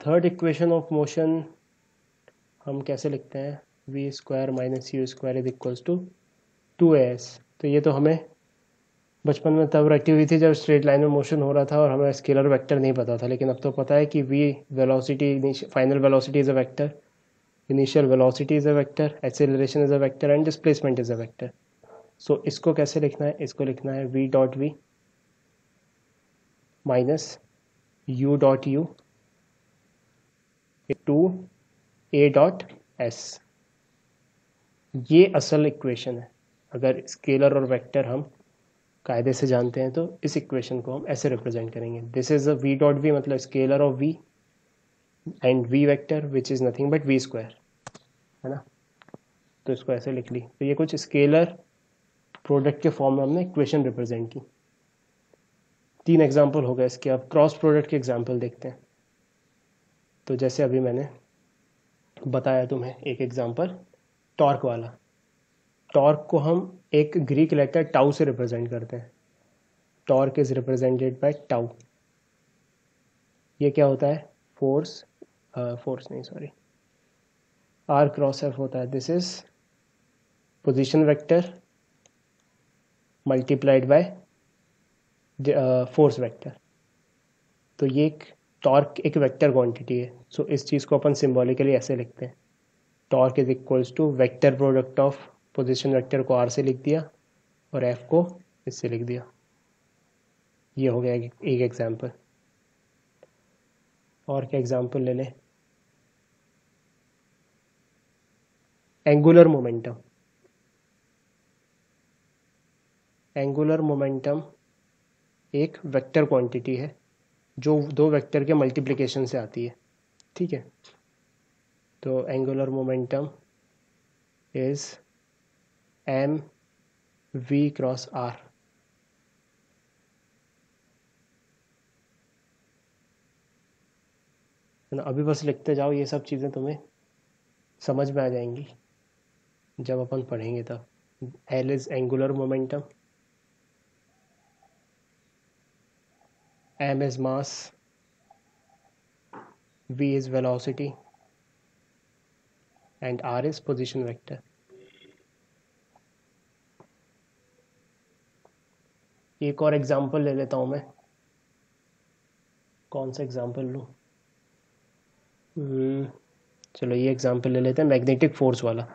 third equation of motion हम कैसे लिखते हैं? V square minus U square is equals to 2as। तो ये तो हमें बचपन में तब रटी हुई थी जब स्ट्रेट लाइन में मोशन हो रहा था और हमें स्केलर वेक्टर नहीं पता था, लेकिन अब तो पता है कि v velocity, final velocity is a vector, initial velocity is a vector, acceleration is a vector, and displacement is a vector. So इसको कैसे लिखना है? इसको लिखना है v dot v minus u dot u two a dot s. ये असल equation है। अगर स्केलर और वेक्टर हम कायदे से जानते हैं तो इस इक्वेशन को हम ऐसे रिप्रेजेंट करेंगे। This is a v dot v मतलब scalar of v, and v vector which is nothing but v square, है ना। तो इसको ऐसे लिख ली। तो ये कुछ स्केलर प्रोडक्ट के फॉर्म में हमने इक्वेशन रिप्रेजेंट की। 3 एग्जाम्पल हो गए इसके। अब क्रॉस प्रोडक्ट के एग्जाम्पल देखते हैं। तो जैसे अभी मैंने बताया तुम्हें एक एग्जाम्पल टॉर्क वाला। टॉर्क को हम एक ग्रीक लेटर टाउ से रिप्रेजेंट करते हैं। Torque is represented bye tau. ये क्या होता है? फोर्स, फोर्स नहीं सॉरी, आर क्रॉस एफ होता है। This is position vector multiplied by force vector. तो ये एक टॉर्क एक वेक्टर क्वांटिटी है। सो इस चीज़ को अपन सिंबॉलिकली ऐसे लिखते हैं, torque is equals to vector product of position vector को आर से लिख दिया और एफ को इससे लिख दिया। ये हो गया एक एग्जाम्पल। और क्या एग्जाम्पल ले लें? Angular momentum. एंगुलर मोमेंटम एक वेक्टर क्वांटिटी है जो दो वेक्टर के मल्टीप्लिकेशन से आती है। ठीक है, तो angular momentum is M V cross R. है ना। अभी बस लिखते जाओ, ये सब चीज़ें तुम्हें समझ में आ जाएंगी जब अपन पढ़ेंगे तब। L is angular momentum, M is mass, V is velocity and R is position vector. एक और एग्जांपल ले लेता हूँ मैं। कौन सा एग्जांपल लूँ? चलो ये एग्जांपल ले लेते हैं, मैग्नेटिक फोर्स वाला।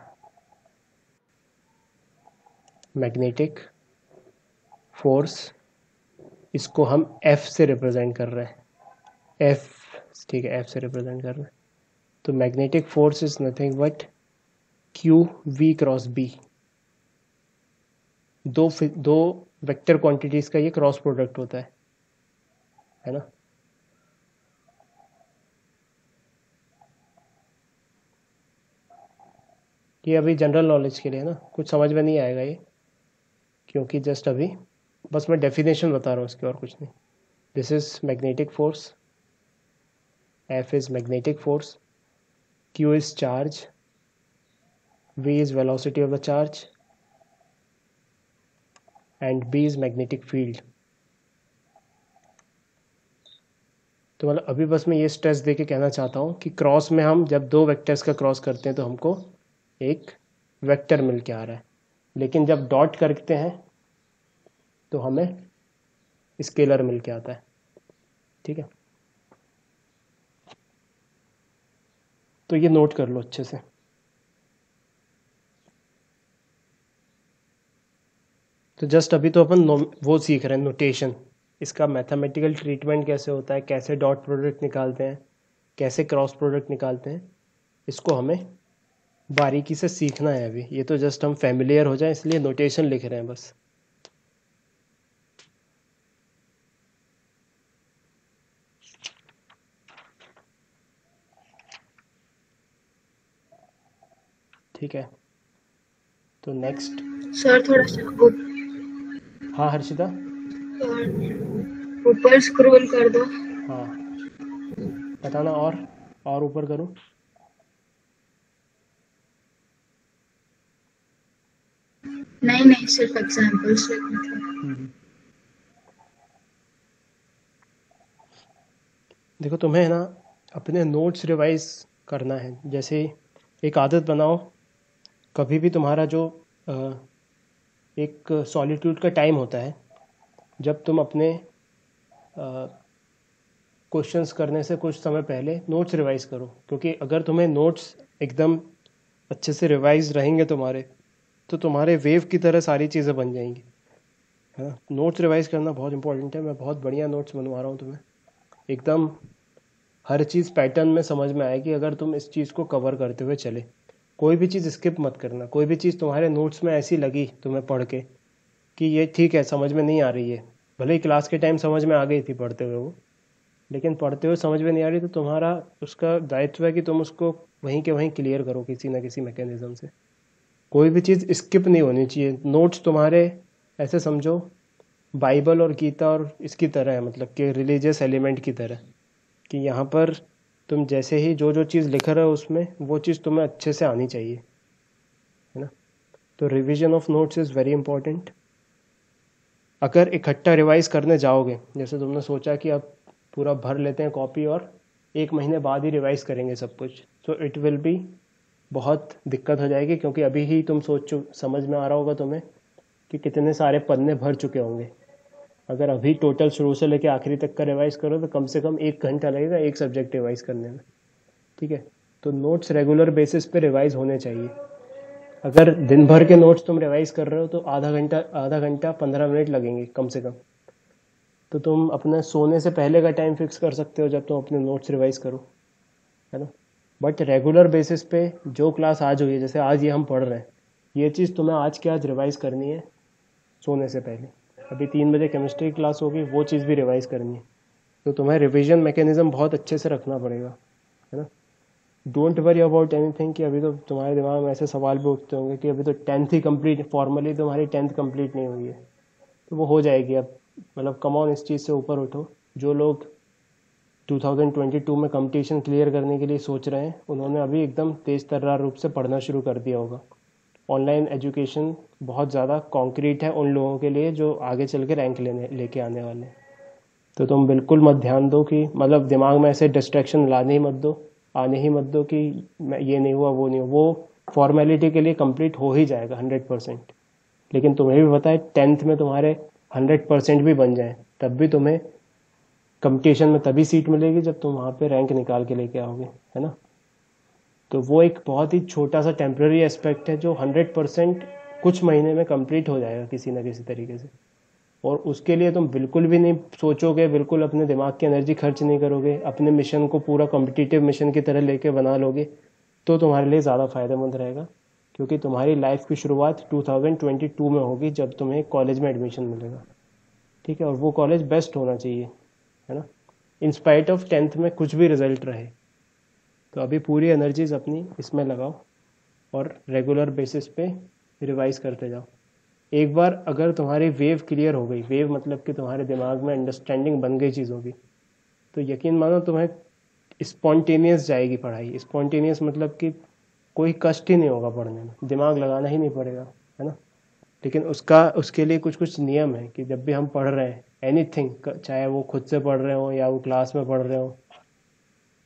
मैग्नेटिक फोर्स, इसको हम F से रिप्रेजेंट कर रहे हैं। F, ठीक है, F से रिप्रेजेंट कर रहे हैं। तो magnetic force is nothing but Q V cross B. दो वेक्टर क्वांटिटीज का ये क्रॉस प्रोडक्ट होता है ना। ये अभी जनरल नॉलेज के लिए ना, कुछ समझ में नहीं आएगा ये, क्योंकि जस्ट अभी बस मैं डेफिनेशन बता रहा हूँ इसकी, और कुछ नहीं। This is magnetic force, F is magnetic force, Q is charge, V is velocity of the charge and B is magnetic field। तो मतलब अभी बस मैं ये स्ट्रेस दे के कहना चाहता हूँ कि क्रॉस में हम जब दो वेक्टर्स का क्रॉस करते हैं तो हमको एक वेक्टर मिल के आ रहा है, लेकिन जब डॉट करते हैं तो हमें स्केलर मिल के आता है। ठीक है, तो ये नोट कर लो अच्छे से। तो जस्ट अभी तो अपन वो सीख रहे हैं, नोटेशन, इसका मैथमेटिकल ट्रीटमेंट कैसे होता है, कैसे डॉट प्रोडक्ट निकालते हैं, कैसे क्रॉस प्रोडक्ट निकालते हैं, इसको हमें बारीकी से सीखना है अभी। ये तो जस्ट हम फैमिलियर हो जाए इसलिए नोटेशन लिख रहे हैं बस। ठीक है, तो नेक्स्ट। सर थोड़ा सा हाँ हर्षिता, ऊपर स्क्रॉल कर दो। हाँ बताना, और ऊपर करूँ? नहीं सिर्फ एग्जांपल्स लिखने थे। देखो तुम्हें है ना अपने नोट्स रिवाइज करना है। जैसे एक आदत बनाओ, कभी भी तुम्हारा जो एक सॉलिट्यूड का टाइम होता है, जब तुम अपने क्वेश्चंस करने से कुछ समय पहले नोट्स रिवाइज करो, क्योंकि अगर तुम्हें नोट्स एकदम अच्छे से रिवाइज रहेंगे तुम्हारे, तो तुम्हारे वेव की तरह सारी चीज़ें बन जाएंगी, है ना। नोट्स रिवाइज करना बहुत इंपॉर्टेंट है। मैं बहुत बढ़िया नोट्स बनवा रहा हूँ तुम्हें, एकदम हर चीज़ पैटर्न में समझ में आएगी अगर तुम इस चीज़ को कवर करते हुए चले। कोई भी चीज़ स्किप मत करना। कोई भी चीज़ तुम्हारे नोट्स में ऐसी लगी तुम्हें पढ़ के कि ये ठीक है, समझ में नहीं आ रही है, भले ही क्लास के टाइम समझ में आ गई थी पढ़ते हुए वो, लेकिन पढ़ते हुए समझ में नहीं आ रही, तो तुम्हारा उसका दायित्व है कि तुम उसको वहीं के वहीं क्लियर करो किसी ना किसी मैकेनिज्म से। कोई भी चीज़ स्किप नहीं होनी चाहिए। नोट्स तुम्हारे ऐसे समझो बाइबल और गीता और इसकी तरह है, मतलब कि रिलीजियस एलिमेंट की तरह, कि यहाँ पर तुम जैसे ही जो चीज़ लिख रहे हो उसमें वो चीज़ तुम्हें अच्छे से आनी चाहिए, है ना। तो revision of notes is very important. अगर इकट्ठा रिवाइज करने जाओगे, जैसे तुमने सोचा कि अब पूरा भर लेते हैं कॉपी और 1 महीने बाद ही रिवाइज करेंगे सब कुछ, तो इट विल बी बहुत दिक्कत हो जाएगी, क्योंकि अभी ही तुम समझ में आ रहा होगा तुम्हें कि कितने सारे पन्ने भर चुके होंगे। अगर अभी टोटल शुरू से लेकर आखिरी तक का रिवाइज करो तो कम से कम 1 घंटा लगेगा एक सब्जेक्ट रिवाइज करने में। ठीक है, तो नोट्स रेगुलर बेसिस पे रिवाइज होने चाहिए। अगर दिन भर के नोट्स तुम रिवाइज कर रहे हो तो आधा घंटा 15 मिनट लगेंगे कम से कम। तो तुम अपने सोने से पहले का टाइम फिक्स कर सकते हो जब तुम अपने नोट्स रिवाइज करो, है ना। बट रेगुलर बेसिस पे जो क्लास आज हुई है, जैसे आज ये हम पढ़ रहे हैं, ये चीज़ तुम्हें आज के आज रिवाइज करनी है सोने से पहले। अभी 3 बजे केमिस्ट्री क्लास होगी, वो चीज़ भी रिवाइज करनी है। तो तुम्हें रिवीजन मैकेनिज्म बहुत अच्छे से रखना पड़ेगा, है ना। डोंट वरी अबाउट एनीथिंग कि अभी तो तुम्हारे दिमाग में ऐसे सवाल भी उठते होंगे कि अभी तो 10th ही कंप्लीट, फॉर्मली तुम्हारी 10th कंप्लीट नहीं हुई है। तो वो हो जाएगी अब, मतलब कम ऑन इस चीज़ से ऊपर उठो। जो लोग 2022 में कंपटीशन क्लियर करने के लिए सोच रहे हैं, उन्होंने अभी एकदम तेज़ तर्रार रूप से पढ़ना शुरू कर दिया होगा। ऑनलाइन एजुकेशन बहुत ज़्यादा कॉन्क्रीट है उन लोगों के लिए जो आगे चल के रैंक लेके आने वाले हैं। तो तुम बिल्कुल मत ध्यान दो कि मतलब दिमाग में ऐसे डिस्ट्रैक्शन लाने ही मत दो, आने ही मत दो कि मैं ये नहीं हुआ वो नहीं हुआ। वो फॉर्मेलिटी के लिए कंप्लीट हो ही जाएगा 100%। लेकिन तुम्हें भी पता है 10th में तुम्हारे 100% भी बन जाए तब भी तुम्हें कंपटीशन में तभी सीट मिलेगी जब तुम वहाँ पे रैंक निकाल के लेके आओगे, है ना। तो वो एक बहुत ही छोटा सा टेम्प्रेरी एस्पेक्ट है जो 100% कुछ महीने में कंप्लीट हो जाएगा किसी ना किसी तरीके से। और उसके लिए तुम बिल्कुल भी नहीं सोचोगे, बिल्कुल अपने दिमाग की एनर्जी खर्च नहीं करोगे, अपने मिशन को पूरा कॉम्पिटिटिव मिशन की तरह लेके बना लोगे, तो तुम्हारे लिए ज़्यादा फ़ायदेमंद रहेगा। क्योंकि तुम्हारी लाइफ की शुरुआत 2022 में होगी जब तुम्हें कॉलेज में एडमिशन मिलेगा, ठीक है। और वो कॉलेज बेस्ट होना चाहिए, है ना, इन स्पाइट ऑफ 10th में कुछ भी रिजल्ट रहे। तो अभी पूरी एनर्जीज अपनी इसमें लगाओ और रेगुलर बेसिस पे रिवाइज करते जाओ। एक बार अगर तुम्हारी वेव क्लियर हो गई, वेव मतलब कि तुम्हारे दिमाग में अंडरस्टैंडिंग बन गई चीज़ों की, तो यकीन मानो तुम्हें स्पॉन्टेनियस जाएगी पढ़ाई। स्पॉन्टेनियस मतलब कि कोई कष्ट ही नहीं होगा पढ़ने में, दिमाग लगाना ही नहीं पड़ेगा, है ना। लेकिन उसके लिए कुछ कुछ नियम है कि जब भी हम पढ़ रहे हैं एनीथिंग, चाहे वो खुद से पढ़ रहे हो या वो क्लास में पढ़ रहे हो,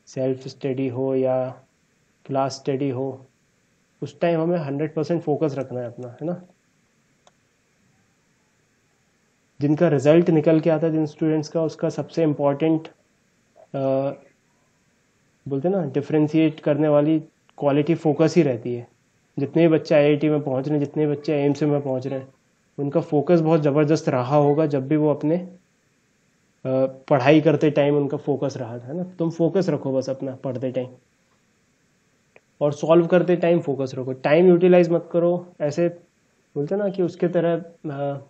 सेल्फ स्टडी हो या क्लास स्टडी हो, उस टाइम हमें 100% फोकस रखना है अपना, है ना। जिनका रिजल्ट निकल के आता है जिन स्टूडेंट्स का, उसका सबसे इम्पॉर्टेंट बोलते हैं ना डिफ्रेंशिएट करने वाली क्वालिटी फोकस ही रहती है। जितने भी बच्चे आईआईटी में पहुंच रहे हैं, जितने भी बच्चे एम्स में पहुंच रहे हैं, उनका फोकस बहुत ज़बरदस्त रहा होगा जब भी वो अपने पढ़ाई करते टाइम उनका फोकस रहा था, है ना। तुम फोकस रखो बस अपना पढ़ते टाइम, और सॉल्व करते टाइम फोकस रखो। टाइम यूटिलाइज मत करो ऐसे, बोलते ना कि उसके तरह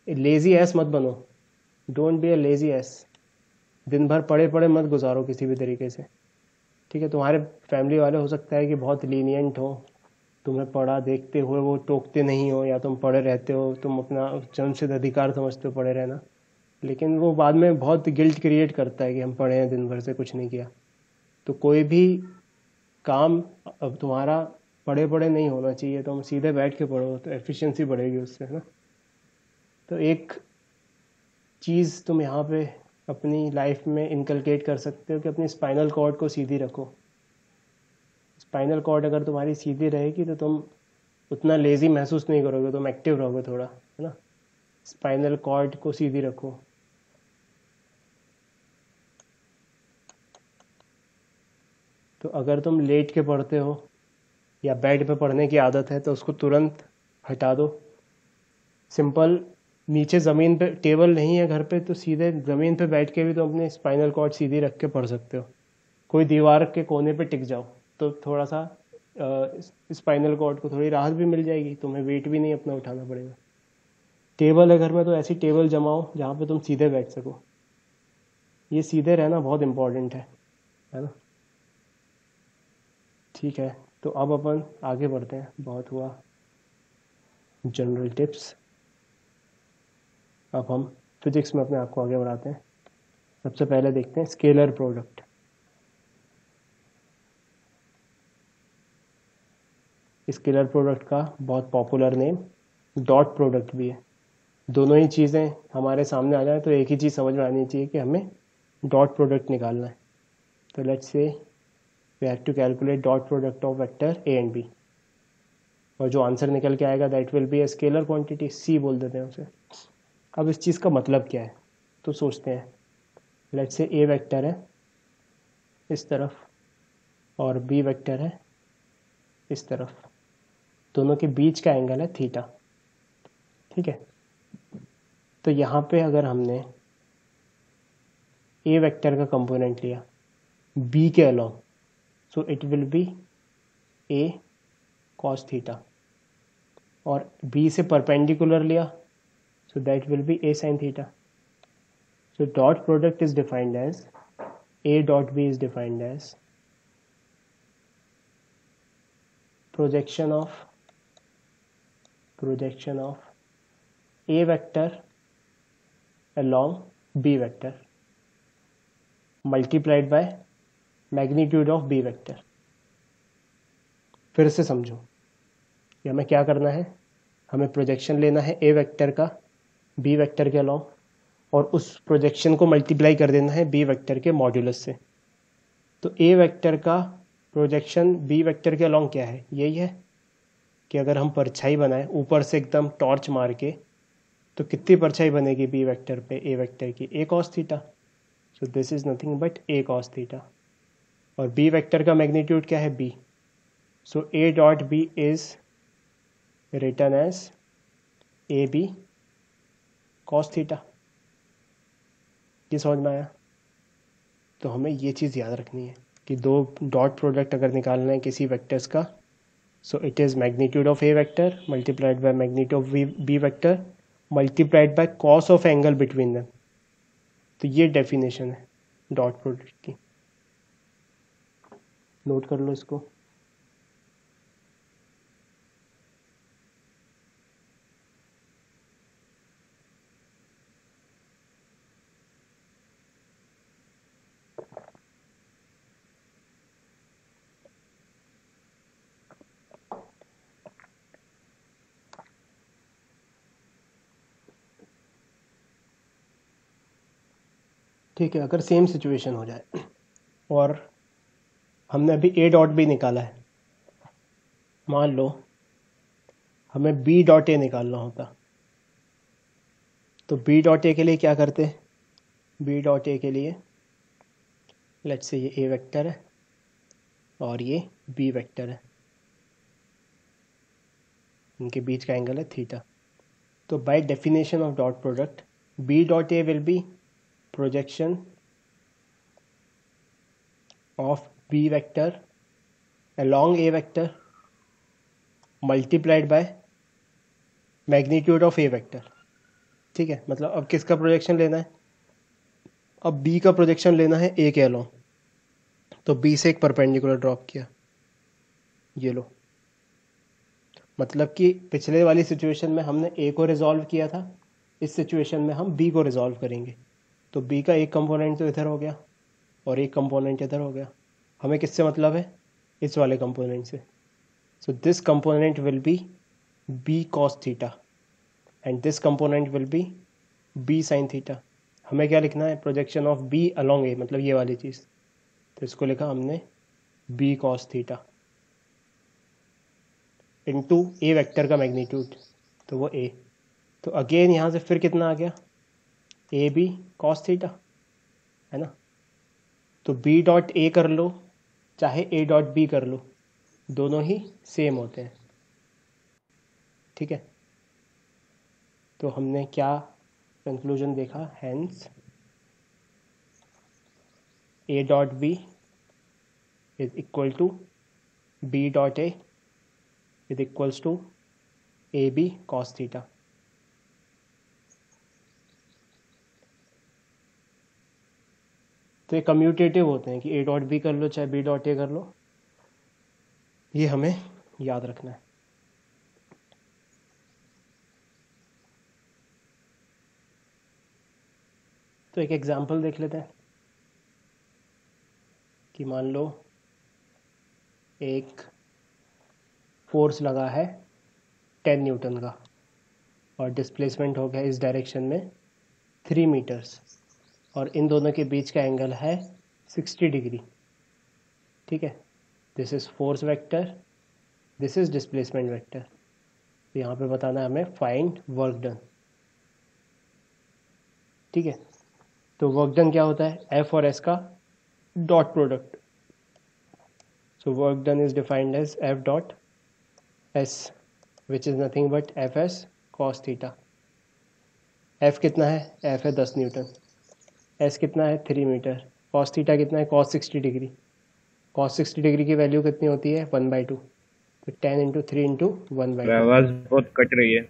लेजी एस मत बनो। Don't be a lazy S. दिन भर पढ़े पढ़े मत गुजारो किसी भी तरीके से, ठीक है। तुम्हारे फैमिली वाले हो सकता है कि बहुत लीनियंट हो, तुम्हें पढ़ा देखते हुए वो टोकते नहीं हो, या तुम पढ़े रहते हो, तुम अपना जन्मसिद्ध अधिकार समझते हो पढ़े रहना, लेकिन वो बाद में बहुत गिल्ट क्रिएट करता है कि हम पढ़े हैं दिन भर से कुछ नहीं किया। तो कोई भी काम अब तुम्हारा पढ़े पढ़े नहीं होना चाहिए, तुम सीधे बैठ के पढ़ो तो एफिशिएंसी बढ़ेगी उससे, है ना। तो एक चीज़ तुम यहाँ पे अपनी लाइफ में इनकलकेट कर सकते हो कि अपनी स्पाइनल कॉर्ड को सीधी रखो। स्पाइनल कॉर्ड अगर तुम्हारी सीधी रहेगी तो तुम उतना लेज़ी महसूस नहीं करोगे, तुम एक्टिव रहोगे थोड़ा, है ना। स्पाइनल कॉर्ड को सीधी रखो। तो अगर तुम लेट के पढ़ते हो या बेड पे पढ़ने की आदत है तो उसको तुरंत हटा दो। सिंपल, नीचे ज़मीन पे टेबल नहीं है घर पे तो सीधे ज़मीन पे बैठ के भी तुम अपने स्पाइनल कॉर्ड सीधी रख के पढ़ सकते हो। कोई दीवार के कोने पे टिक जाओ तो थोड़ा सा स्पाइनल कॉर्ड को थोड़ी राहत भी मिल जाएगी, तुम्हें वेट भी नहीं अपना उठाना पड़ेगा। टेबल है घर में तो ऐसी टेबल जमाओ जहाँ पे तुम सीधे बैठ सको। ये सीधे रहना बहुत इम्पोर्टेंट है ना। ठीक है, तो अब अपन आगे बढ़ते हैं। बहुत हुआ जनरल टिप्स, अब हम फिजिक्स में अपने आप को आगे बढ़ाते हैं। सबसे पहले देखते हैं स्केलर प्रोडक्ट। स्केलर प्रोडक्ट का बहुत पॉपुलर नेम डॉट प्रोडक्ट भी है। दोनों ही चीज़ें हमारे सामने आ जाए तो एक ही चीज़ समझ में आनी चाहिए कि हमें डॉट प्रोडक्ट निकालना है। तो let's say we have to calculate dot product of vector A and B, और जो आंसर निकल के आएगा that will be a scalar quantity, C बोल देते हैं उसे। अब इस चीज़ का मतलब क्या है तो सोचते हैं। लेट्स से ए वेक्टर है इस तरफ और बी वेक्टर है इस तरफ, दोनों के बीच का एंगल है थीटा, ठीक है। तो यहाँ पे अगर हमने ए वेक्टर का कंपोनेंट लिया बी के along, so it will be A cos theta, और बी से परपेंडिकुलर लिया so that will be a sin theta. So dot product is defined as a dot b is defined as projection of a vector along b vector, multiplied by magnitude of B vector. फिर से समझो, ये हमें क्या करना है, हमें projection लेना है ए वेक्टर का बी वेक्टर के अलॉन्ग, और उस प्रोजेक्शन को मल्टीप्लाई कर देना है बी वेक्टर के मॉड्यूलस से। तो ए वेक्टर का प्रोजेक्शन बी वेक्टर के अलॉन्ग क्या है, यही है कि अगर हम परछाई बनाएं ऊपर से एकदम टॉर्च मार के, तो कितनी परछाई बनेगी बी वेक्टर पे ए वेक्टर की, A cos theta. So this is nothing but A cos theta. और बी वेक्टर का मैग्नीट्यूड क्या है, B. So A dot B is written as A B cos theta. ये समझ में आया? तो हमें ये चीज़ याद रखनी है कि दो डॉट प्रोडक्ट अगर निकालना है किसी वेक्टर्स का, so it is magnitude of A vector multiplied by magnitude of B vector multiplied by cos of angle between them. तो ये डेफिनेशन है डॉट प्रोडक्ट की, नोट कर लो इसको। ठीक है, अगर सेम सिचुएशन हो जाए और हमने अभी ए डॉट बी निकाला है, मान लो हमें बी डॉट ए निकालना होता, तो बी डॉट ए के लिए क्या करते, बी डॉट ए के लिए लेट्स से ये ए वेक्टर है और ये बी वेक्टर है, इनके बीच का एंगल है थीटा। तो by definition of dot product B dot A will be projection of b vector along a vector multiplied by magnitude of a vector। ठीक है, मतलब अब किसका प्रोजेक्शन लेना है, अब b का प्रोजेक्शन लेना है a के अलॉन्ग, तो b से एक परपेंडिकुलर ड्रॉप किया, ये लो। मतलब कि पिछले वाली सिचुएशन में हमने a को रिजॉल्व किया था, इस सिचुएशन में हम b को रिजॉल्व करेंगे। तो b का एक कंपोनेंट तो इधर हो गया और एक कंपोनेंट इधर हो गया। हमें किससे मतलब है, इस वाले कंपोनेंट से। So this component will be b cos theta and this component will be b sin theta. हमें क्या लिखना है, projection of b along a, मतलब ये वाली चीज़। तो इसको लिखा हमने b cos theta into a vector का मैग्नीट्यूड, तो वो a। तो अगेन यहाँ से फिर कितना आ गया, ए बी कॉस थीटा, है ना। तो बी डॉट ए कर लो चाहे ए डॉट बी कर लो, दोनों ही सेम होते हैं। ठीक है, तो हमने क्या कंक्लूजन देखा, hence A dot B is equal to B dot A is equals to A B cos theta. तो ये कम्यूटेटिव होते हैं कि ए डॉट बी कर लो चाहे बी डॉट ए कर लो, ये हमें याद रखना है। तो एक एग्जांपल देख लेते हैं कि मान लो एक फोर्स लगा है 10 न्यूटन का और डिस्प्लेसमेंट हो गया इस डायरेक्शन में 3 मीटर्स, और इन दोनों के बीच का एंगल है 60 डिग्री। ठीक है, this is force vector, this is displacement vector. तो यहाँ पे बताना है हमें फाइंड वर्क डन। ठीक है, तो वर्क डन क्या होता है, एफ और एस का dot product. So work done is defined as F dot S which is nothing but F S cos theta. F कितना है, एफ है 10 न्यूटन, एस कितना है 3 मीटर, कॉस थीटा कितना है, कॉस 60 डिग्री। कॉस 60 डिग्री की value कितनी होती है 1/2, तो 10 इंटू 3 इंटू 1/2। आवाज बहुत कट रही है।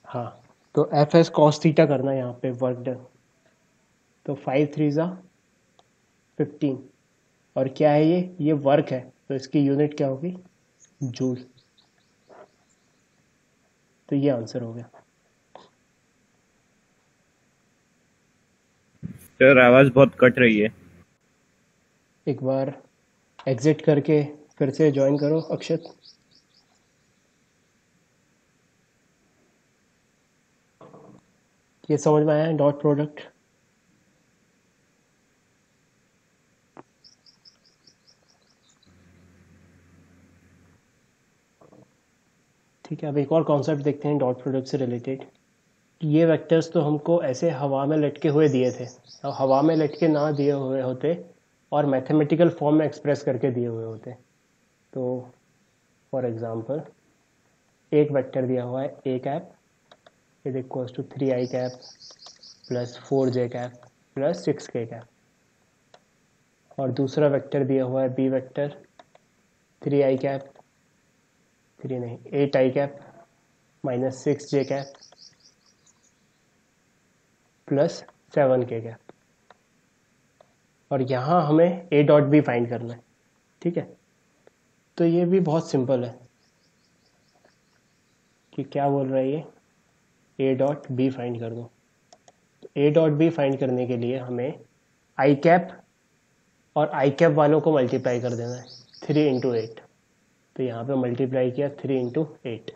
हाँ, तो एफ एस कॉस थीटा करना है यहाँ पे वर्क डन। तो 5 3 ज़ा 15, और क्या है ये वर्क है, तो इसकी यूनिट क्या होगी, जूल। तो ये आंसर हो गया। सर आवाज बहुत कट रही है। एक बार एग्जिट करके फिर से ज्वाइन करो अक्षत। ये समझ में आया है डॉट प्रोडक्ट? ठीक है, अब एक और कॉन्सेप्ट देखते हैं डॉट प्रोडक्ट से रिलेटेड। ये वेक्टर्स तो हमको ऐसे हवा में लटके हुए दिए थे, अब हवा में लटके ना दिए हुए होते और मैथमेटिकल फॉर्म में एक्सप्रेस करके दिए हुए होते। तो फॉर एग्जांपल एक वेक्टर दिया हुआ है A cap is equals to 3i cap plus 4j cap plus 6k cap, और दूसरा वेक्टर दिया हुआ है B vector 3i cap 8i cap minus 6j cap plus 7k cap, और यहाँ हमें a डॉट बी फाइंड करना है। ठीक है, तो ये भी बहुत सिंपल है कि क्या बोल रहा है ये, a डॉट बी फाइंड कर दो। तो a डॉट बी फाइंड करने के लिए हमें i कैप और i कैप वालों को मल्टीप्लाई कर देना है 3 इंटू 8। तो यहाँ पे मल्टीप्लाई किया 3 इंटू 8।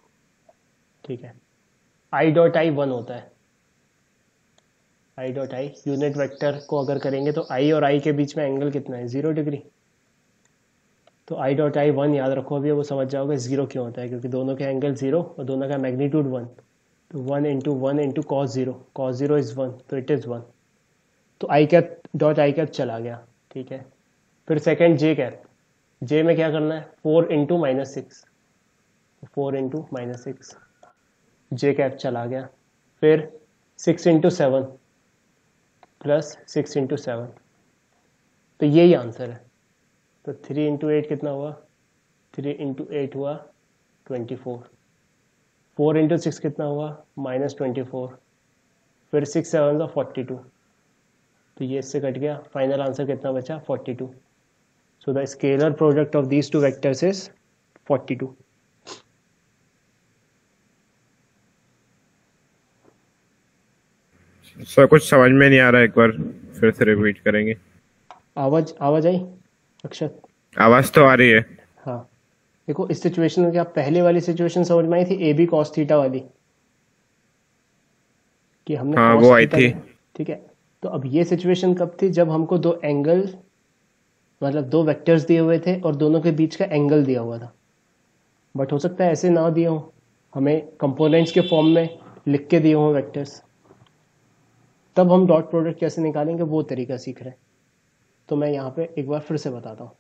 ठीक है, i डॉट आई 1 होता है। i dot I unit vector को अगर करेंगे तो i और i के बीच में एंगल कितना है, 0 डिग्री। तो i डॉट आई 1 याद रखो, अभी वो समझ जाओगे 0 क्यों होता है, क्योंकि दोनों के एंगल 0 और दोनों का मैग्नीट्यूड 1। तो 1 इंटू कॉस 0, कॉस 0 इज़ 1, तो इट इज़ 1। तो आई कैप डॉट आई कैप चला गया। ठीक है, फिर सेकेंड जे कैप, जे में क्या करना है 4 इंटू माइनस 6, 4 इंटू माइनस 6 जे कैप चला गया। फिर 6 इंटू 7 प्लस 6 इंटू 7, तो यही आंसर है। तो 3 इंटू 8 कितना हुआ, 3 इंटू 8 हुआ 24, 4 इंटू 6 कितना हुआ माइनस 24, फिर 6 7 का 42, तो ये इससे कट गया, फाइनल आंसर कितना बचा 42। So the scalar product of these to vectors is 42। Sir कुछ समझ में नहीं आ रहा, एक बार फिर से रिपीट करेंगे? आवाज आई अक्षत? आवाज तो आ रही है। हाँ, देखो इस सिचुएशन में क्या पहले वाली सिचुएशन समझ में आई थी, ए बी कॉस थीटा वाली, कि हमने हाँ cos वो आई थीटा थी। ठीक है, तो अब ये सिचुएशन कब थी, जब हमको दो एंगल मतलब दो वेक्टर्स दिए हुए थे और दोनों के बीच का एंगल दिया हुआ था। बट हो सकता है ऐसे ना दिए हो, हमें कंपोनेंट्स के फॉर्म में लिख के दिए हों वेक्टर्स, तब हम डॉट प्रोडक्ट कैसे निकालेंगे वो तरीका सीख रहे हैं। तो मैं यहाँ पे एक बार फिर से बताता हूँ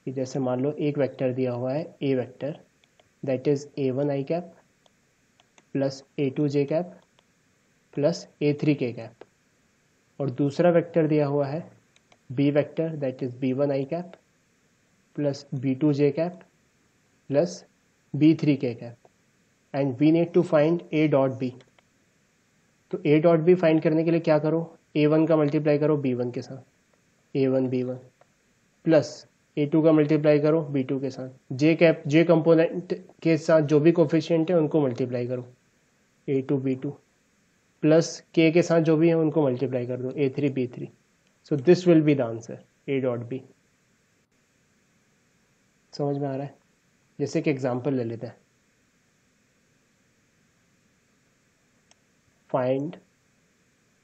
कि जैसे मान लो एक वेक्टर दिया हुआ है A vector that is a1i cap plus a2j cap plus a3k cap, और दूसरा वेक्टर दिया हुआ है B vector that is b1i cap plus b2j cap plus b3k cap, and we need to find a dot B. तो a dot B find करने के लिए क्या करो, a1 का मल्टीप्लाई करो b1 के साथ, a1 b1 प्लस a2 का मल्टीप्लाई करो b2 के साथ, j कैप j कंपोनेंट के साथ जो भी कोफिशिएंट है उनको मल्टीप्लाई करो, a2 b2 प्लस k के साथ जो भी है उनको मल्टीप्लाई कर दो, a3 b3। So this will be the answer a dot B. समझ में आ रहा है? जैसे कि एग्जांपल ले लेते हैं, फाइंड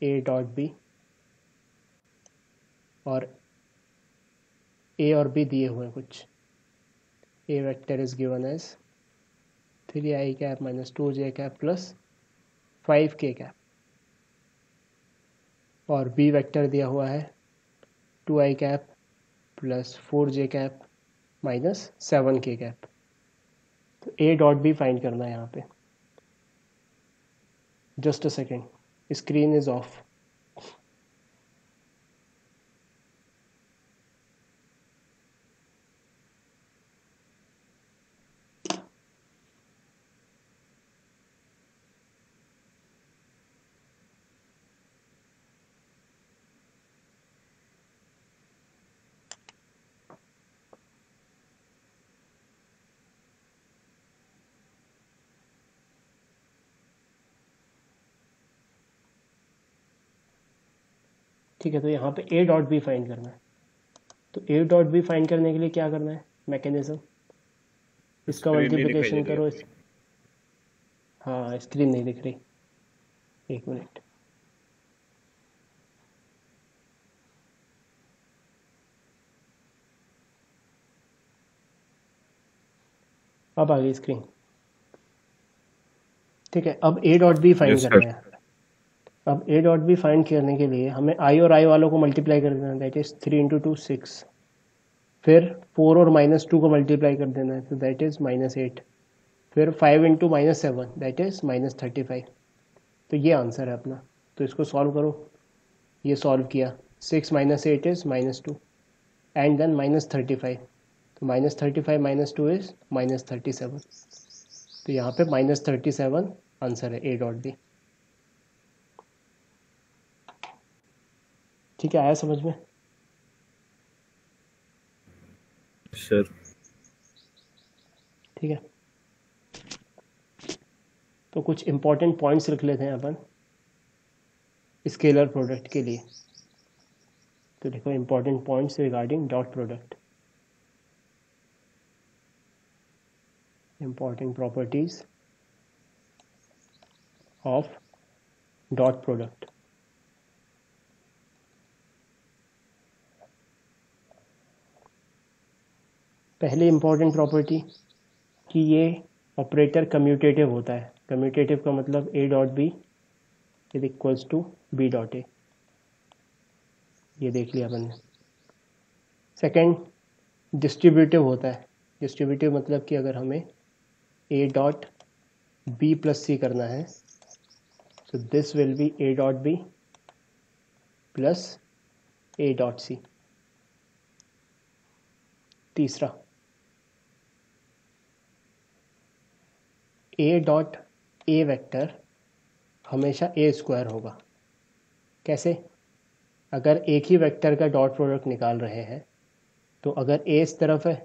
a डॉट बी, और a और b दिए हुए हैं कुछ, a vector is given as 3i cap minus 2j cap plus 5k cap, और b वेक्टर दिया हुआ है 2i cap plus 4j cap minus 7k cap. तो a डॉट बी फाइंड करना है यहाँ पे। Just a second, screen is off. ठीक है, तो यहाँ पे ए डॉट बी फाइंड करना है। तो ए डॉट बी फाइंड करने के लिए क्या करना है मैकेनिज्म, इसका स्क्रीन नहीं दिखाई दे मल्टीप्लिकेशन रही करो अपनी। हाँ स्क्रीन नहीं दिख रही, एक मिनट। अब आ गई स्क्रीन। ठीक है, अब A dot B find yes करना सर। है। अब ए डॉट बी फाइंड करने के लिए हमें आई और आई वालों को मल्टीप्लाई कर देना है, दैट इज 3 इंटू 2 6। फिर 4 और -2 को मल्टीप्लाई कर देना है, तो दैट इज -8। फिर 5 इंटू -7 दैट इज -35। तो ये आंसर है अपना। तो इसको सॉल्व करो, ये सॉल्व किया, 6 - 8 इज -2 एंड देन -35। तो -35 - 2 इज -37। तो यहाँ पे -37 आंसर है ए डॉट बी। ठीक है, आया समझ में? सर ठीक है, तो कुछ इंपॉर्टेंट पॉइंट्स लिख लेते हैं अपन स्केलर प्रोडक्ट के लिए। तो देखो important points regarding dot product, important properties of dot product. पहली इंपॉर्टेंट प्रॉपर्टी कि ये ऑपरेटर कम्यूटेटिव होता है। कम्यूटेटिव का मतलब A dot B is equals to B dot A, ये देख लिया अपन ने। सेकेंड, डिस्ट्रीब्यूटिव होता है। डिस्ट्रीब्यूटिव मतलब कि अगर हमें A dot B plus C करना है तो this will be A dot B plus A dot C. तीसरा, ए डॉट ए वेक्टर हमेशा ए स्क्वायर होगा। कैसे? अगर एक ही वेक्टर का डॉट प्रोडक्ट निकाल रहे हैं तो अगर ए इस तरफ है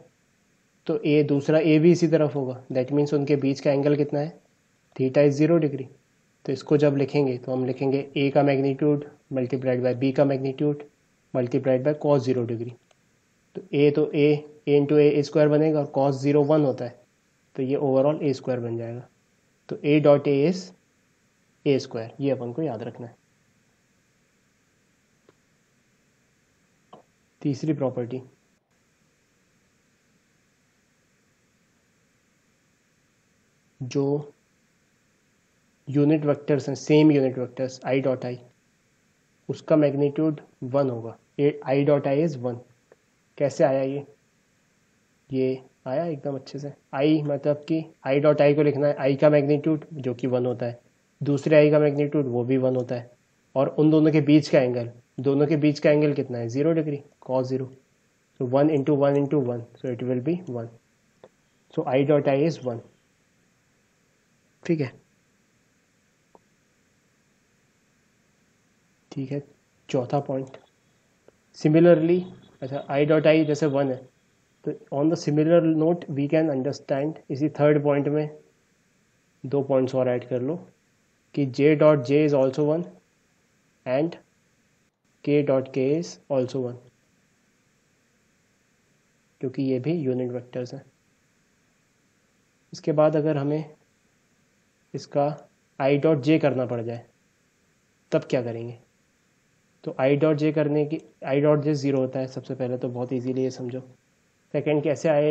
तो ए दूसरा ए भी इसी तरफ होगा। दैट मीन्स उनके बीच का एंगल कितना है? Theta is 0 degree. तो इसको जब लिखेंगे तो हम लिखेंगे ए का मैग्नीट्यूड मल्टीप्लाइड बाय बी का magnitude multiplied by cos 0 degree. तो ए इंटू ए स्क्वायर बनेगा और cos 0 1 होता है, तो ये ओवरऑल ए स्क्वायर बन जाएगा। तो ए dot A is a square, ये अपन को याद रखना है। तीसरी प्रॉपर्टी, जो यूनिट वेक्टर्स हैं, same unit vectors I dot I, उसका मैग्नीट्यूड 1 होगा। I dot I is 1। कैसे आया ये आया एकदम अच्छे से। आई मतलब कि आई डॉट आई को लिखना है आई का मैग्नीट्यूड जो कि 1 होता है, दूसरे आई का मैग्नीट्यूड वो भी 1 होता है, और उन दोनों के बीच का एंगल, दोनों के बीच का एंगल कितना है? 0 degree, cos 0। So 1 into 1 into 1, so it will be 1. So I dot I is 1. ठीक है, ठीक है। चौथा पॉइंट, सिमिलरली, अच्छा आई डॉट आई जैसे 1 है तो on the similar note we can understand, इसी थर्ड पॉइंट में 2 पॉइंट्स और ऐड कर लो कि J dot J is also 1 and K dot K is also 1, क्योंकि ये भी यूनिट वेक्टर्स हैं। इसके बाद अगर हमें इसका आई डॉट जे करना पड़ जाए तब क्या करेंगे? तो आई डॉट जे करने की, आई डॉट जे 0 होता है सबसे पहले, तो बहुत इजीली ये समझो। सेकंड, कैसे आया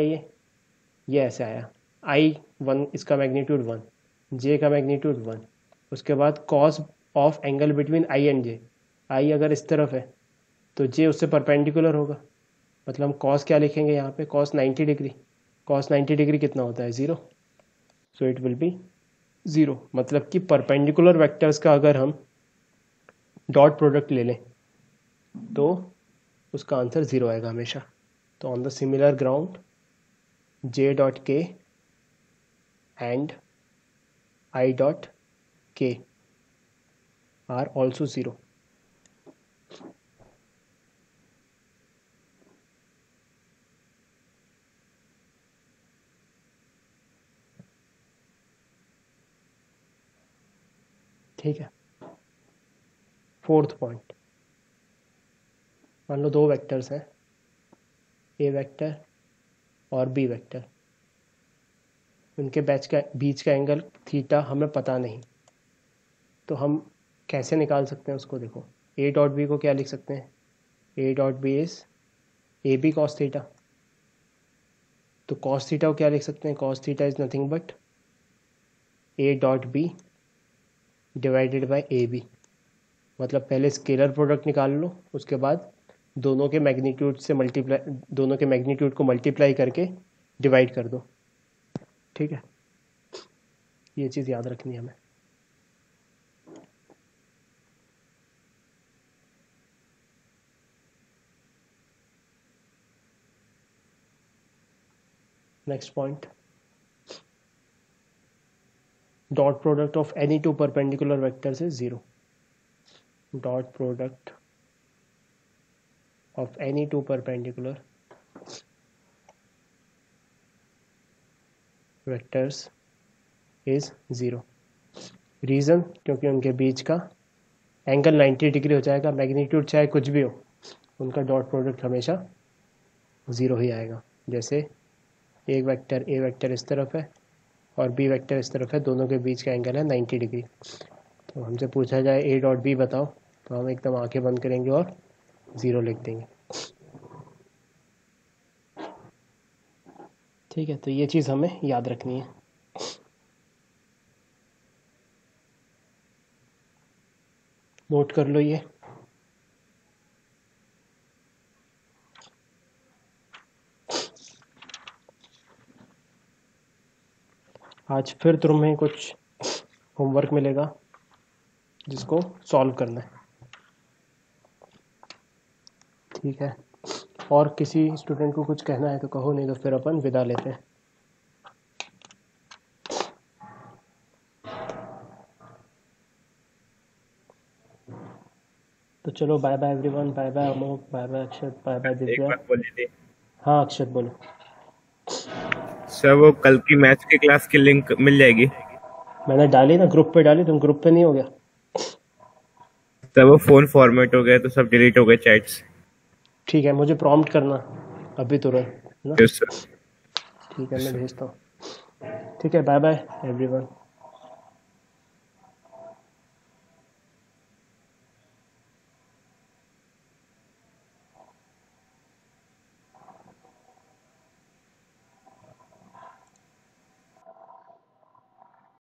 ये ऐसे आया, आई 1 इसका मैग्नीट्यूड 1, जे का मैग्नीट्यूड 1। उसके बाद cos of angle between i and j, i अगर इस तरफ है तो जे उससे परपेंडिकुलर होगा, मतलब हम कॉस क्या लिखेंगे यहाँ पे? Cos 90 degree. कॉस 90 डिग्री कितना होता है? 0। सो इट विल बी 0, मतलब कि परपेंडिकुलर वेक्टर्स का अगर हम डॉट प्रोडक्ट ले लें तो उसका आंसर 0 आएगा हमेशा। तो on the similar ground J dot के एंड आई डॉट के आर ऑल्सो 0। ठीक है। फोर्थ पॉइंट, मान लो दो वेक्टर्स हैं, ए वेक्टर और बी वेक्टर, उनके बीच का एंगल थीटा हमें पता नहीं, तो हम कैसे निकाल सकते हैं उसको? देखो, ए डॉट बी को क्या लिख सकते हैं? A dot B is A B cos theta. तो कॉस थीटा को क्या लिख सकते हैं? Cos theta is nothing but A dot B divided by A B. मतलब पहले स्केलर प्रोडक्ट निकाल लो, उसके बाद दोनों के मैग्नीट्यूड को मल्टीप्लाई करके डिवाइड कर दो। ठीक है, ये चीज़ याद रखनी है हमें। Next point, dot product of any two perpendicular vectors is 0। Dot product of any two perpendicular vectors is 0। Reason, क्योंकि उनके बीच का एंगल 90 डिग्री हो जाएगा, मैग्नीट्यूड चाहे कुछ भी हो, उनका डॉट प्रोडक्ट हमेशा 0 ही आएगा। जैसे एक वेक्टर ए वेक्टर इस तरफ है और बी वेक्टर इस तरफ है, दोनों के बीच का एंगल है 90 डिग्री। तो हमसे पूछा जाए ए डॉट बी बताओ, तो हम एकदम आंखें बंद करेंगे और 0 लिख देंगे। ठीक है, तो ये चीज़ हमें याद रखनी है। नोट कर लो ये। आज फिर तुम्हें कुछ होमवर्क मिलेगा जिसको सॉल्व करना है। ठीक है, और किसी स्टूडेंट को कुछ कहना है तो कहो, नहीं तो फिर अपन विदा लेते हैं। तो चलो, bye bye everyone, bye bye Amok, bye bye Akshat, bye bye एक दिव्या। बात बोल दी। हाँ अक्षत बोलो। सर वो कल की मैथ्स की क्लास की लिंक मिल जाएगी? मैंने डाली ना, ग्रुप पे डाली, तुम ग्रुप पे नहीं हो गया? सर वो फोन फॉर्मेट हो गया तो सब डिलीट हो गए चैट्स। ठीक है, मुझे प्रॉम्प्ट करना अभी तुरंत, है ना? Yes sir. ठीक है, मैं भेजता हूँ। ठीक है, बाय बाय एवरीवन।